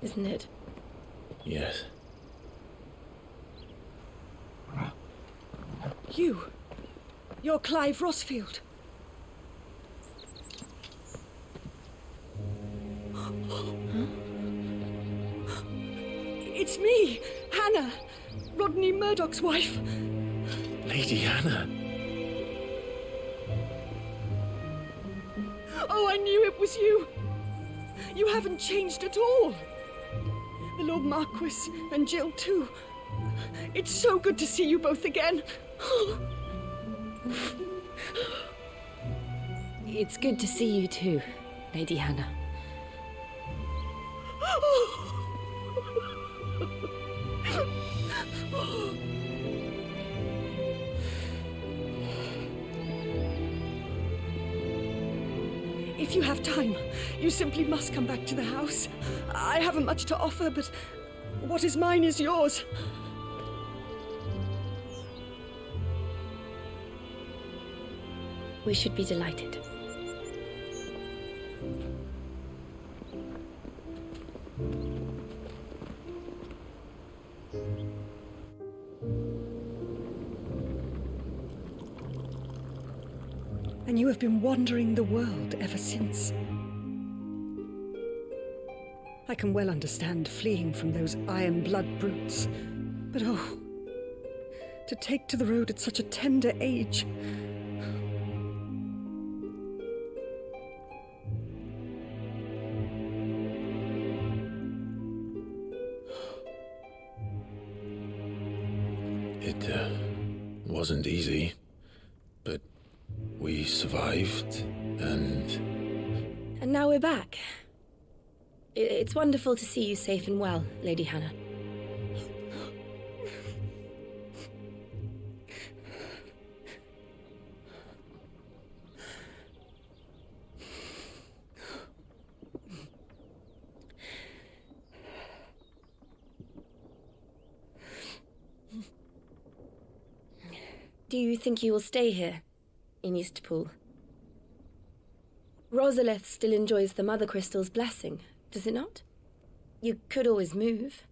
isn't it? Yes. You're Clive Rossfield. It's me, Hannah, Rodney Murdoch's wife. Lady Hannah. Oh, I knew it was you. You haven't changed at all. The Lord Marquis and Jill too. It's so good to see you both again. It's good to see you too, Lady Hannah. If you have time, you simply must come back to the house. I haven't much to offer, but what is mine is yours. We should be delighted. And you have been wandering the world ever since. I can well understand fleeing from those iron blood brutes, but oh, to take to the road at such a tender age. It wasn't easy, but we survived, and now we're back. It's wonderful to see you safe and well, Lady Hannah. Do you think you will stay here, in Eastpool? Rosalith still enjoys the Mother Crystal's blessing, does it not? You could always move.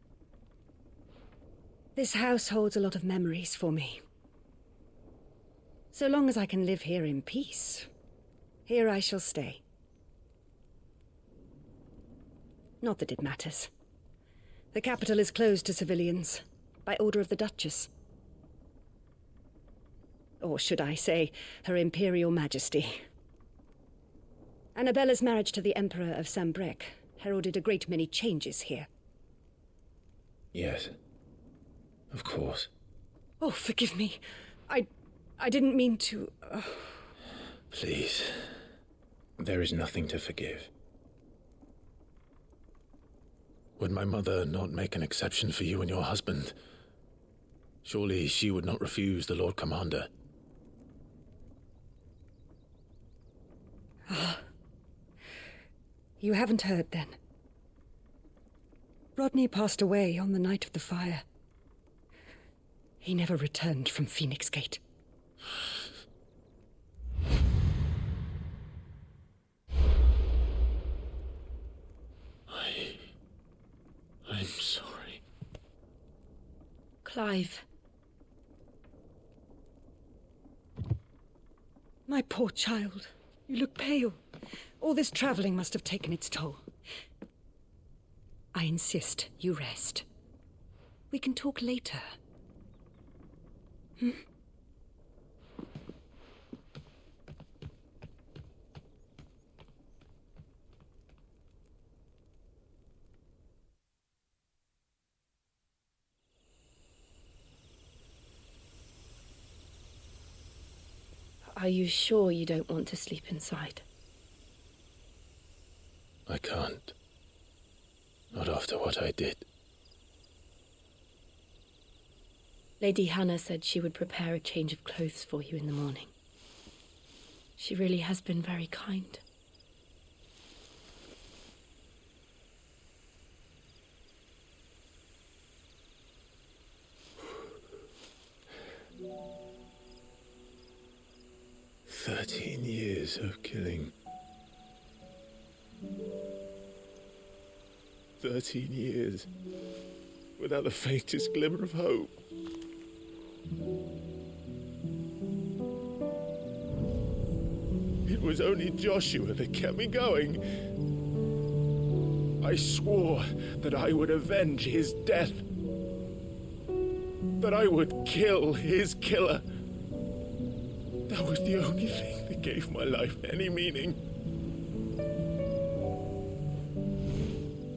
This house holds a lot of memories for me. So long as I can live here in peace, here I shall stay. Not that it matters. The capital is closed to civilians, by order of the Duchess. Or should I say, Her Imperial Majesty. Annabella's marriage to the Emperor of Sambrec heralded a great many changes here. yes, of course. Oh, forgive me. I didn't mean to... Please, there is nothing to forgive. Would my mother not make an exception for you and your husband? Surely she would not refuse the Lord Commander. You haven't heard, then. Rodney passed away on the night of the fire. He never returned from Phoenix Gate. I'm sorry. Clive. My poor child. You look pale. All this traveling must have taken its toll. I insist you rest. We can talk later. Hmm? Are you sure you don't want to sleep inside? I can't. Not after what I did. Lady Hannah said she would prepare a change of clothes for you in the morning. She really has been very kind. "13 years of killing. 13 years without the faintest glimmer of hope. It was only Joshua that kept me going. I swore that I would avenge his death. That I would kill his killer. That was the only thing that gave my life any meaning.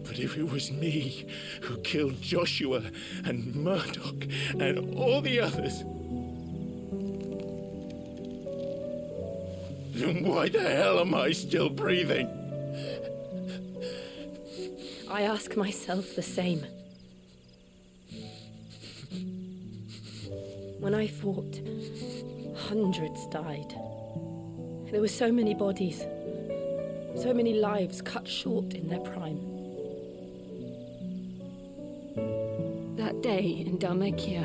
But if it was me who killed Joshua and Murdoch and all the others, then why the hell am I still breathing? I ask myself the same. When I fought, hundreds died. There were so many bodies, so many lives cut short in their prime. That day in Dalmacia,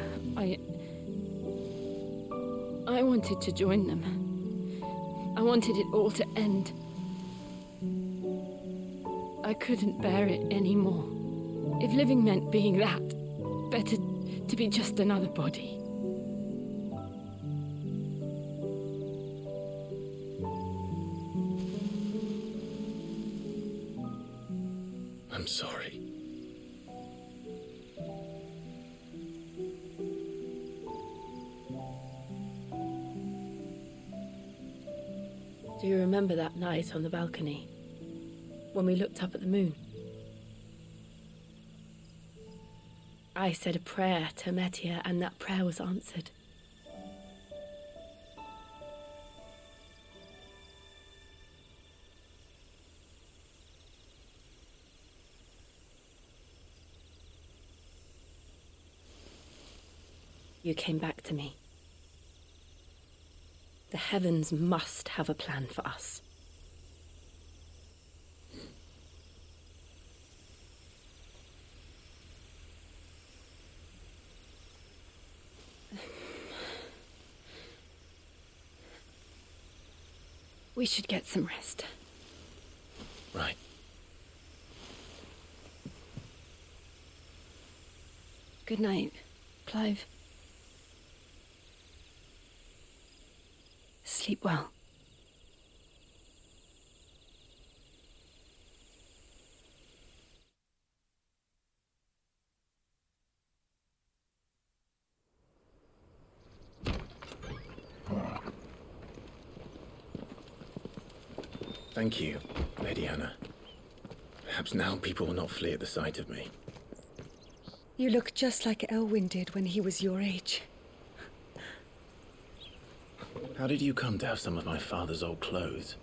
I wanted to join them. I wanted it all to end. I couldn't bear it anymore. If living meant being that, better to be just another body. I'm sorry. Do you remember that night on the balcony, when we looked up at the moon? I said a prayer to Metia, and that prayer was answered. You came back to me. The heavens must have a plan for us. We should get some rest. Right. Good night, Clive. Sleep well. Thank you, Lady Hannah. Perhaps now people will not flee at the sight of me. You look just like Elwyn did when he was your age. How did you come to have some of my father's old clothes?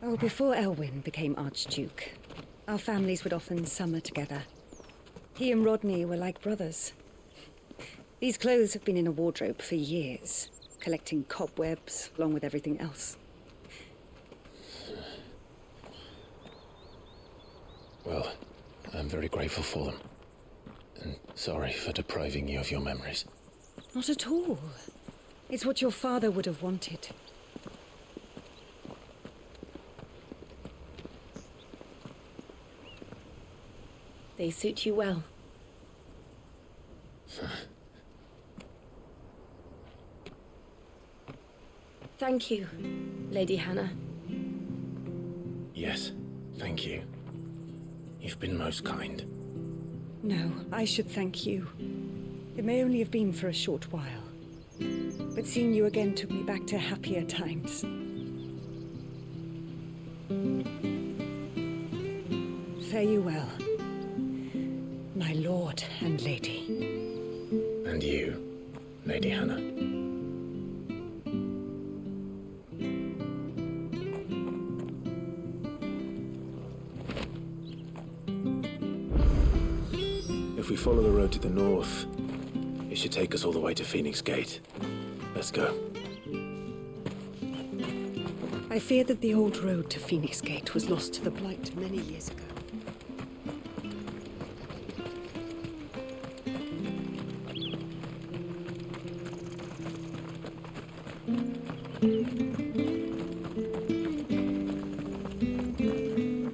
Oh, before Elwyn became Archduke, our families would often summer together. He and Rodney were like brothers. These clothes have been in a wardrobe for years, collecting cobwebs along with everything else. Well, I'm very grateful for them. And sorry for depriving you of your memories. Not at all. It's what your father would have wanted. They suit you well. Thank you, Lady Hannah. Yes, thank you. You've been most kind. No, I should thank you. It may only have been for a short while, but seeing you again took me back to happier times. Fare you well, my lord and lady. And you, Lady Hannah. If we follow the road to the north, it should take us all the way to Phoenix Gate. Let's go. I fear that the old road to Phoenix Gate was lost to the Blight many years ago.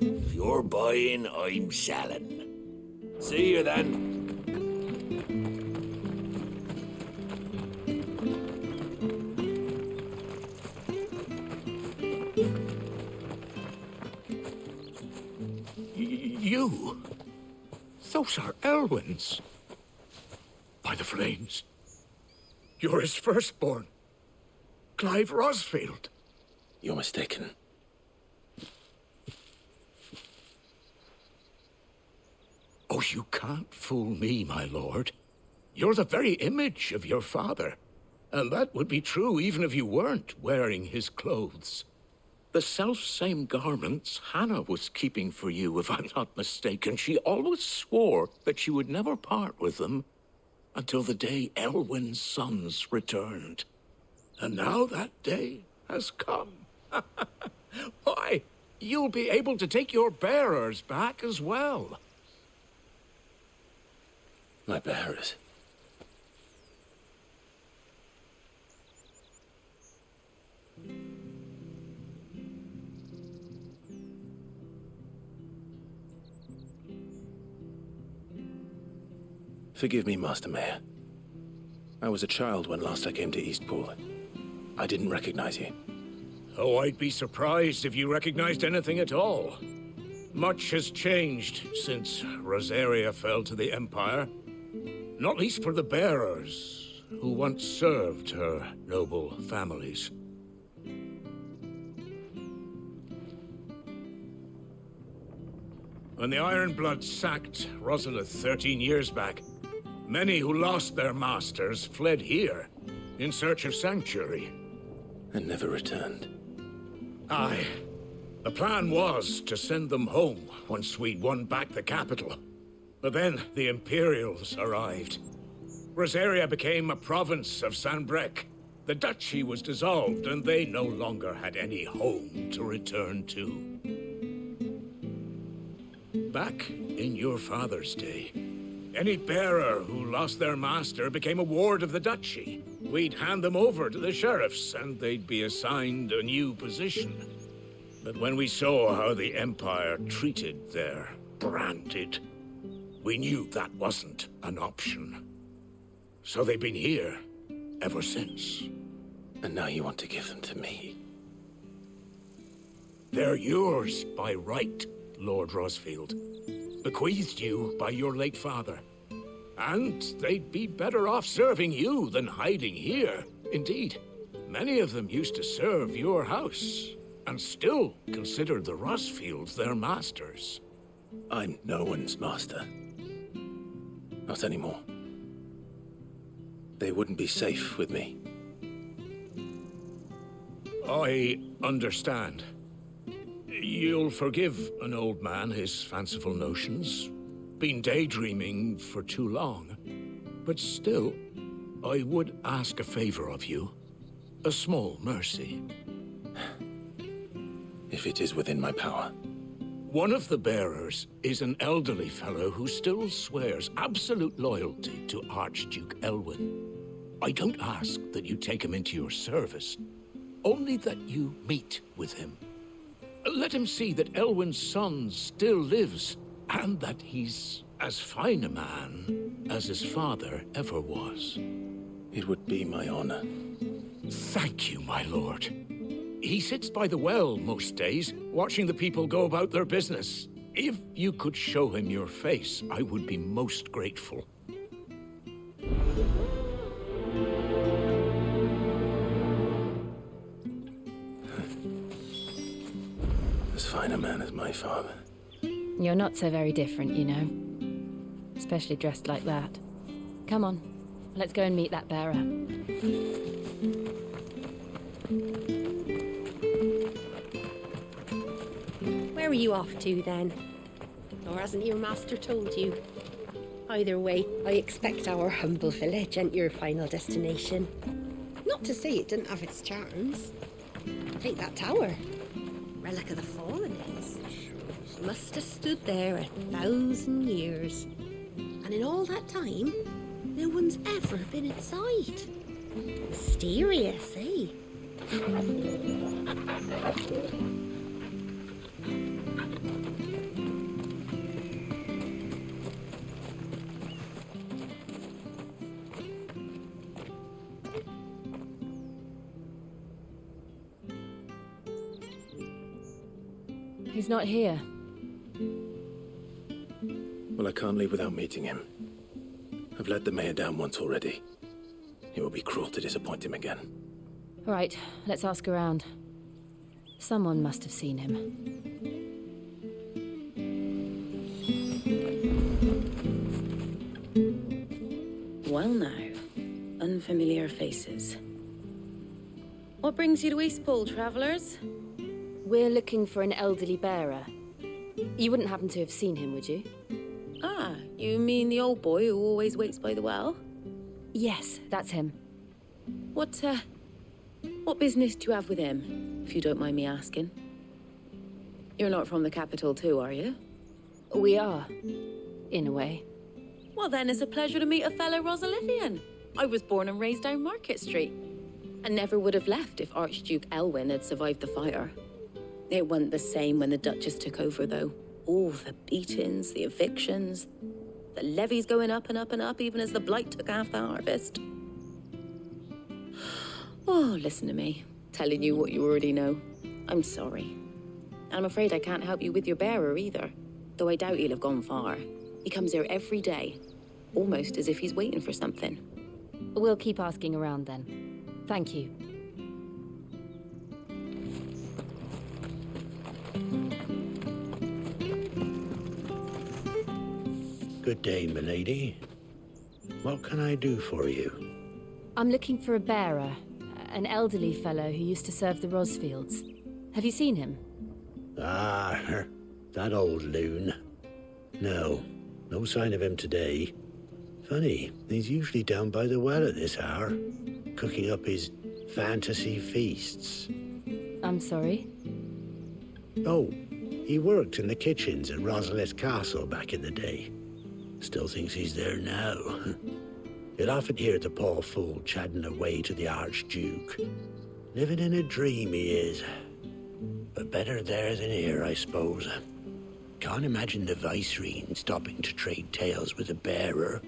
If you're buying, I'm selling. See you then. You? Those are Elwyn's. By the flames. You're his firstborn. Clive Rosfield. You're mistaken. Oh, you can't fool me, my lord. You're the very image of your father. And that would be true even if you weren't wearing his clothes. The self-same garments Hannah was keeping for you, if I'm not mistaken. She always swore that she would never part with them until the day Elwyn's sons returned. And now that day has come. Why, you'll be able to take your bearers back as well. My bearers? Forgive me, Master Mayor. I was a child when last I came to Eastpool. I didn't recognize you. Oh, I'd be surprised if you recognized anything at all. Much has changed since Rosaria fell to the Empire. Not least for the bearers, who once served her noble families. When the Ironbloods sacked Rosalith 13 years back, many who lost their masters fled here, in search of sanctuary. And never returned. Aye. The plan was to send them home once we'd won back the capital. But then the Imperials arrived. Rosaria became a province of Sanbreque. The duchy was dissolved, and they no longer had any home to return to. Back in your father's day, any bearer who lost their master became a ward of the duchy. We'd hand them over to the sheriffs, and they'd be assigned a new position. But when we saw how the Empire treated their branded, we knew that wasn't an option. So they've been here ever since. And now you want to give them to me? They're yours by right, Lord Rosfield. Bequeathed you by your late father. And they'd be better off serving you than hiding here. Indeed, many of them used to serve your house, and still considered the Rosfields their masters. I'm no one's master. Not anymore. They wouldn't be safe with me. I understand. You'll forgive an old man his fanciful notions. Been daydreaming for too long. But still, I would ask a favor of you. A small mercy. If it is within my power. One of the bearers is an elderly fellow who still swears absolute loyalty to Archduke Elwyn. I don't ask that you take him into your service, only that you meet with him. Let him see that Elwyn's son still lives, and that he's as fine a man as his father ever was. It would be my honor. Thank you, my lord. He sits by the well most days, watching the people go about their business. If you could show him your face, I would be most grateful. As fine a man as my father. You're not so very different, you know. Especially dressed like that. Come on, let's go and meet that bearer. Where are you off to, then? Or hasn't your master told you? Either way, I expect our humble village ain't your final destination. Not to say it didn't have its charms. Take that tower. Relic of the fallen it is. Must have stood there 1,000 years. And in all that time, no one's ever been inside. Mysterious, eh? He's not here. Well, I can't leave without meeting him. I've let the mayor down once already. It would be cruel to disappoint him again. All right, let's ask around. Someone must have seen him. Well now, unfamiliar faces. What brings you to Eastpool, travellers? We're looking for an elderly bearer. You wouldn't happen to have seen him, would you? Ah, you mean the old boy who always waits by the well? Yes, that's him. What business do you have with him, if you don't mind me asking? You're not from the capital too, are you? We are, in a way. Well then, it's a pleasure to meet a fellow Rosalifian. I was born and raised down Market Street, and never would have left if Archduke Elwyn had survived the fire. It wasn't the same when the Duchess took over, though. All the beatings, the evictions, the levies going up and up and up, even as the blight took half the harvest. Oh, listen to me, telling you what you already know. I'm sorry. I'm afraid I can't help you with your bearer either, though I doubt he'll have gone far. He comes here every day, almost as if he's waiting for something. We'll keep asking around then. Thank you. Good day, milady. What can I do for you? I'm looking for a bearer, an elderly fellow who used to serve the Rosfields. Have you seen him? Ah, that old loon. No sign of him today. Funny, he's usually down by the well at this hour, cooking up his fantasy feasts. I'm sorry? Oh, he worked in the kitchens at Rosalith Castle back in the day. Still thinks he's there now. You'll often hear the poor fool chatting away to the Archduke. Living in a dream he is. But better there than here, I suppose. Can't imagine the Vicereine stopping to trade tales with a bearer.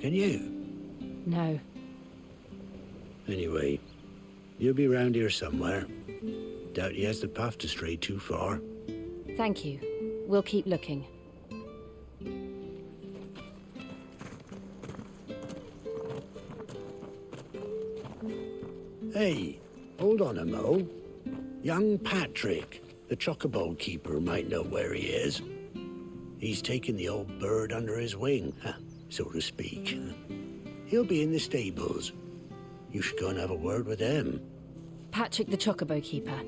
Can you? No. Anyway, you'll be round here somewhere. Doubt he has the path to stray too far. Thank you. We'll keep looking. Hey, hold on a mo. Young Patrick, the chocobo keeper, might know where he is. He's taken the old bird under his wing, so to speak. He'll be in the stables. You should go and have a word with him. Patrick the chocobo keeper.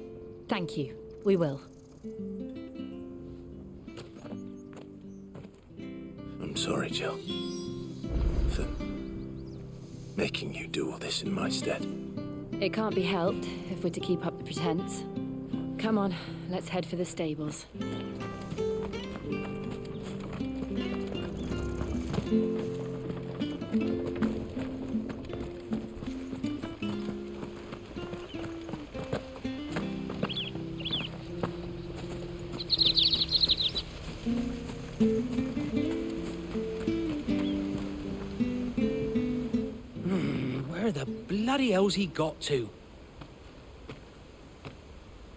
Thank you. We will. I'm sorry, Jill, for making you do all this in my stead. It can't be helped if we're to keep up the pretense. Come on, let's head for the stables. Where the bloody hell's he got to?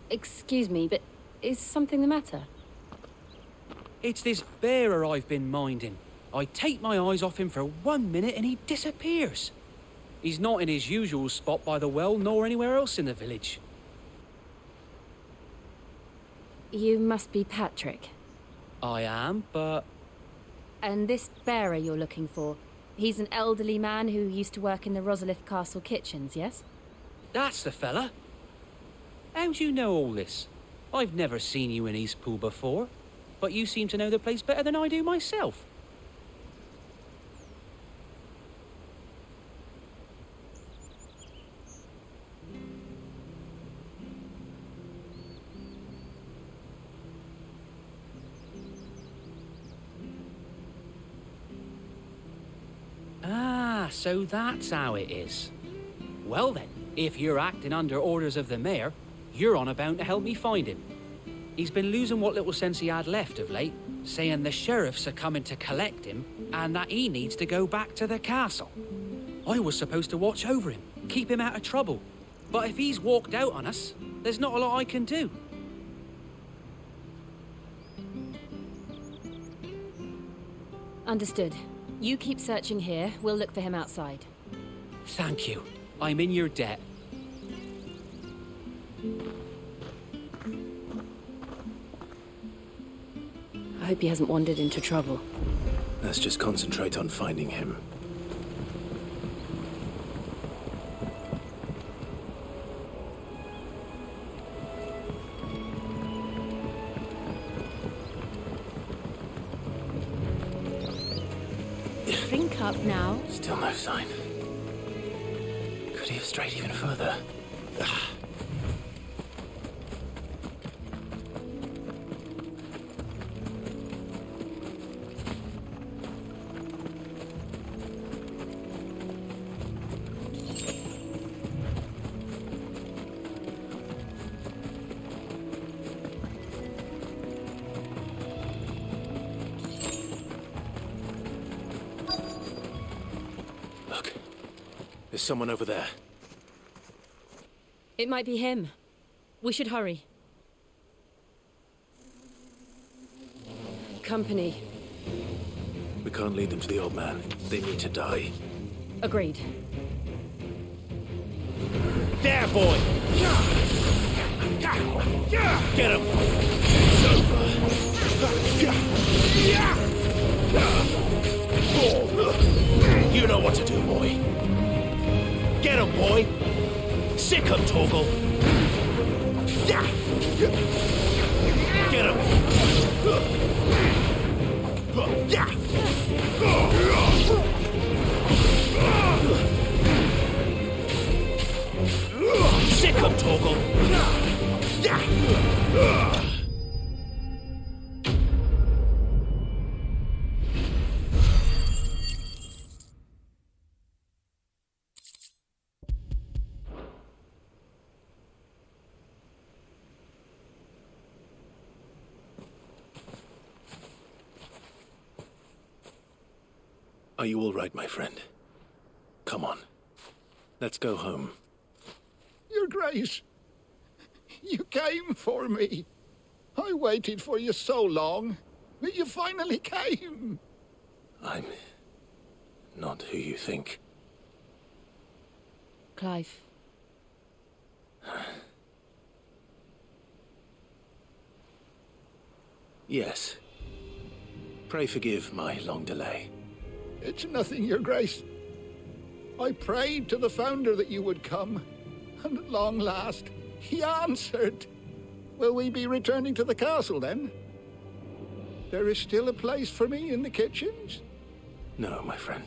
Excuse me, but is something the matter? It's this bearer I've been minding. I take my eyes off him for 1 minute and he disappears. He's not in his usual spot by the well, nor anywhere else in the village. You must be Patrick. I am, but... And this bearer you're looking for, he's an elderly man who used to work in the Rosalith Castle kitchens, yes? That's the fella. How'd you know all this? I've never seen you in Eastpool before, but you seem to know the place better than I do myself. Ah, so that's how it is. Well then, if you're acting under orders of the mayor, you're on about to help me find him. He's been losing what little sense he had left of late, saying the sheriffs are coming to collect him and that he needs to go back to the castle. I was supposed to watch over him, keep him out of trouble. But if he's walked out on us, there's not a lot I can do. Understood. You keep searching here, we'll look for him outside. Thank you. I'm in your debt. I hope he hasn't wandered into trouble. Let's just concentrate on finding him. Drink up now. Still no sign. Could he have strayed even further? Look, there's someone over there. It might be him. We should hurry. Company. We can't lead them to the old man. They need to die. Agreed. There, boy! Get him! It's over. You know what to do, boy. Get him, boy! Sick him, Torgal! Get him! Sick him, Torgal! Are you all right, my friend? Come on. Let's go home. Your Grace, you came for me. I waited for you so long, but you finally came. I'm not who you think. Clive. Yes. Pray forgive my long delay. It's nothing, Your Grace. I prayed to the Founder that you would come, and at long last, he answered. Will we be returning to the castle, then? There is still a place for me in the kitchens? No, my friend.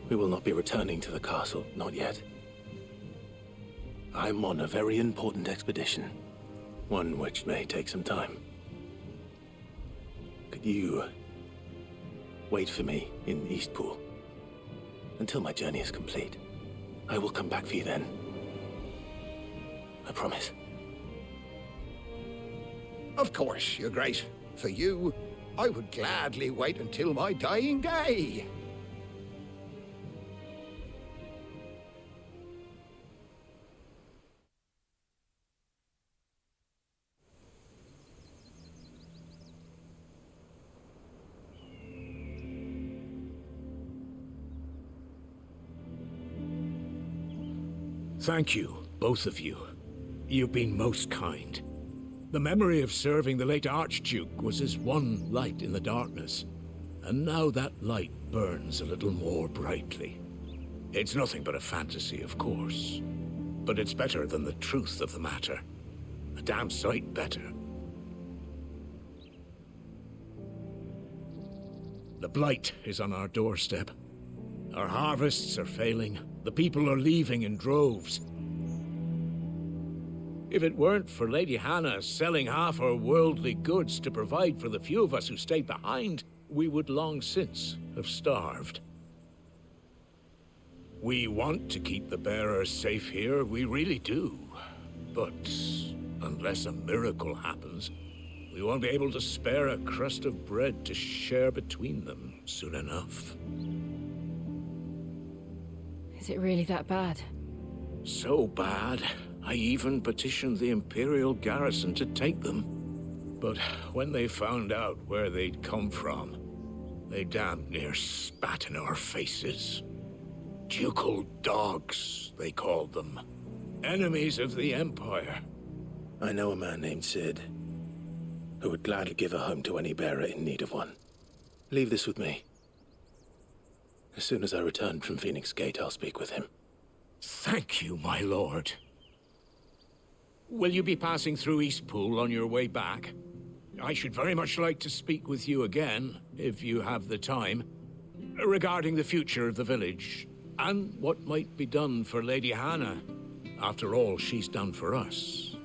We will not be returning to the castle, not yet. I'm on a very important expedition, one which may take some time. Could you wait for me in Eastpool until my journey is complete? I will come back for you then. I promise. Of course, Your Grace. For you, I would gladly wait until my dying day. Thank you, both of you. You've been most kind. The memory of serving the late Archduke was as one light in the darkness, and now that light burns a little more brightly. It's nothing but a fantasy, of course, but it's better than the truth of the matter. A damn sight better. The blight is on our doorstep. Our harvests are failing. The people are leaving in droves. If it weren't for Lady Hannah selling half her worldly goods to provide for the few of us who stayed behind, we would long since have starved. We want to keep the bearers safe here, we really do. But unless a miracle happens, we won't be able to spare a crust of bread to share between them soon enough. Is it really that bad? So bad, I even petitioned the Imperial garrison to take them. But when they found out where they'd come from, They damn near spat in our faces. Ducal dogs, they called them. Enemies of the Empire. I know a man named Sid, who would gladly give a home to any bearer in need of one. Leave this with me. As soon as I return from Phoenix Gate, I'll speak with him. Thank you, my lord. Will you be passing through Eastpool on your way back? I should very much like to speak with you again, if you have the time, regarding the future of the village, and what might be done for Lady Hannah, after all she's done for us.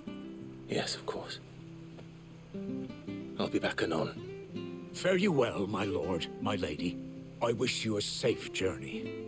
Yes, of course. I'll be back anon. Fare you well, my lord, my lady. I wish you a safe journey.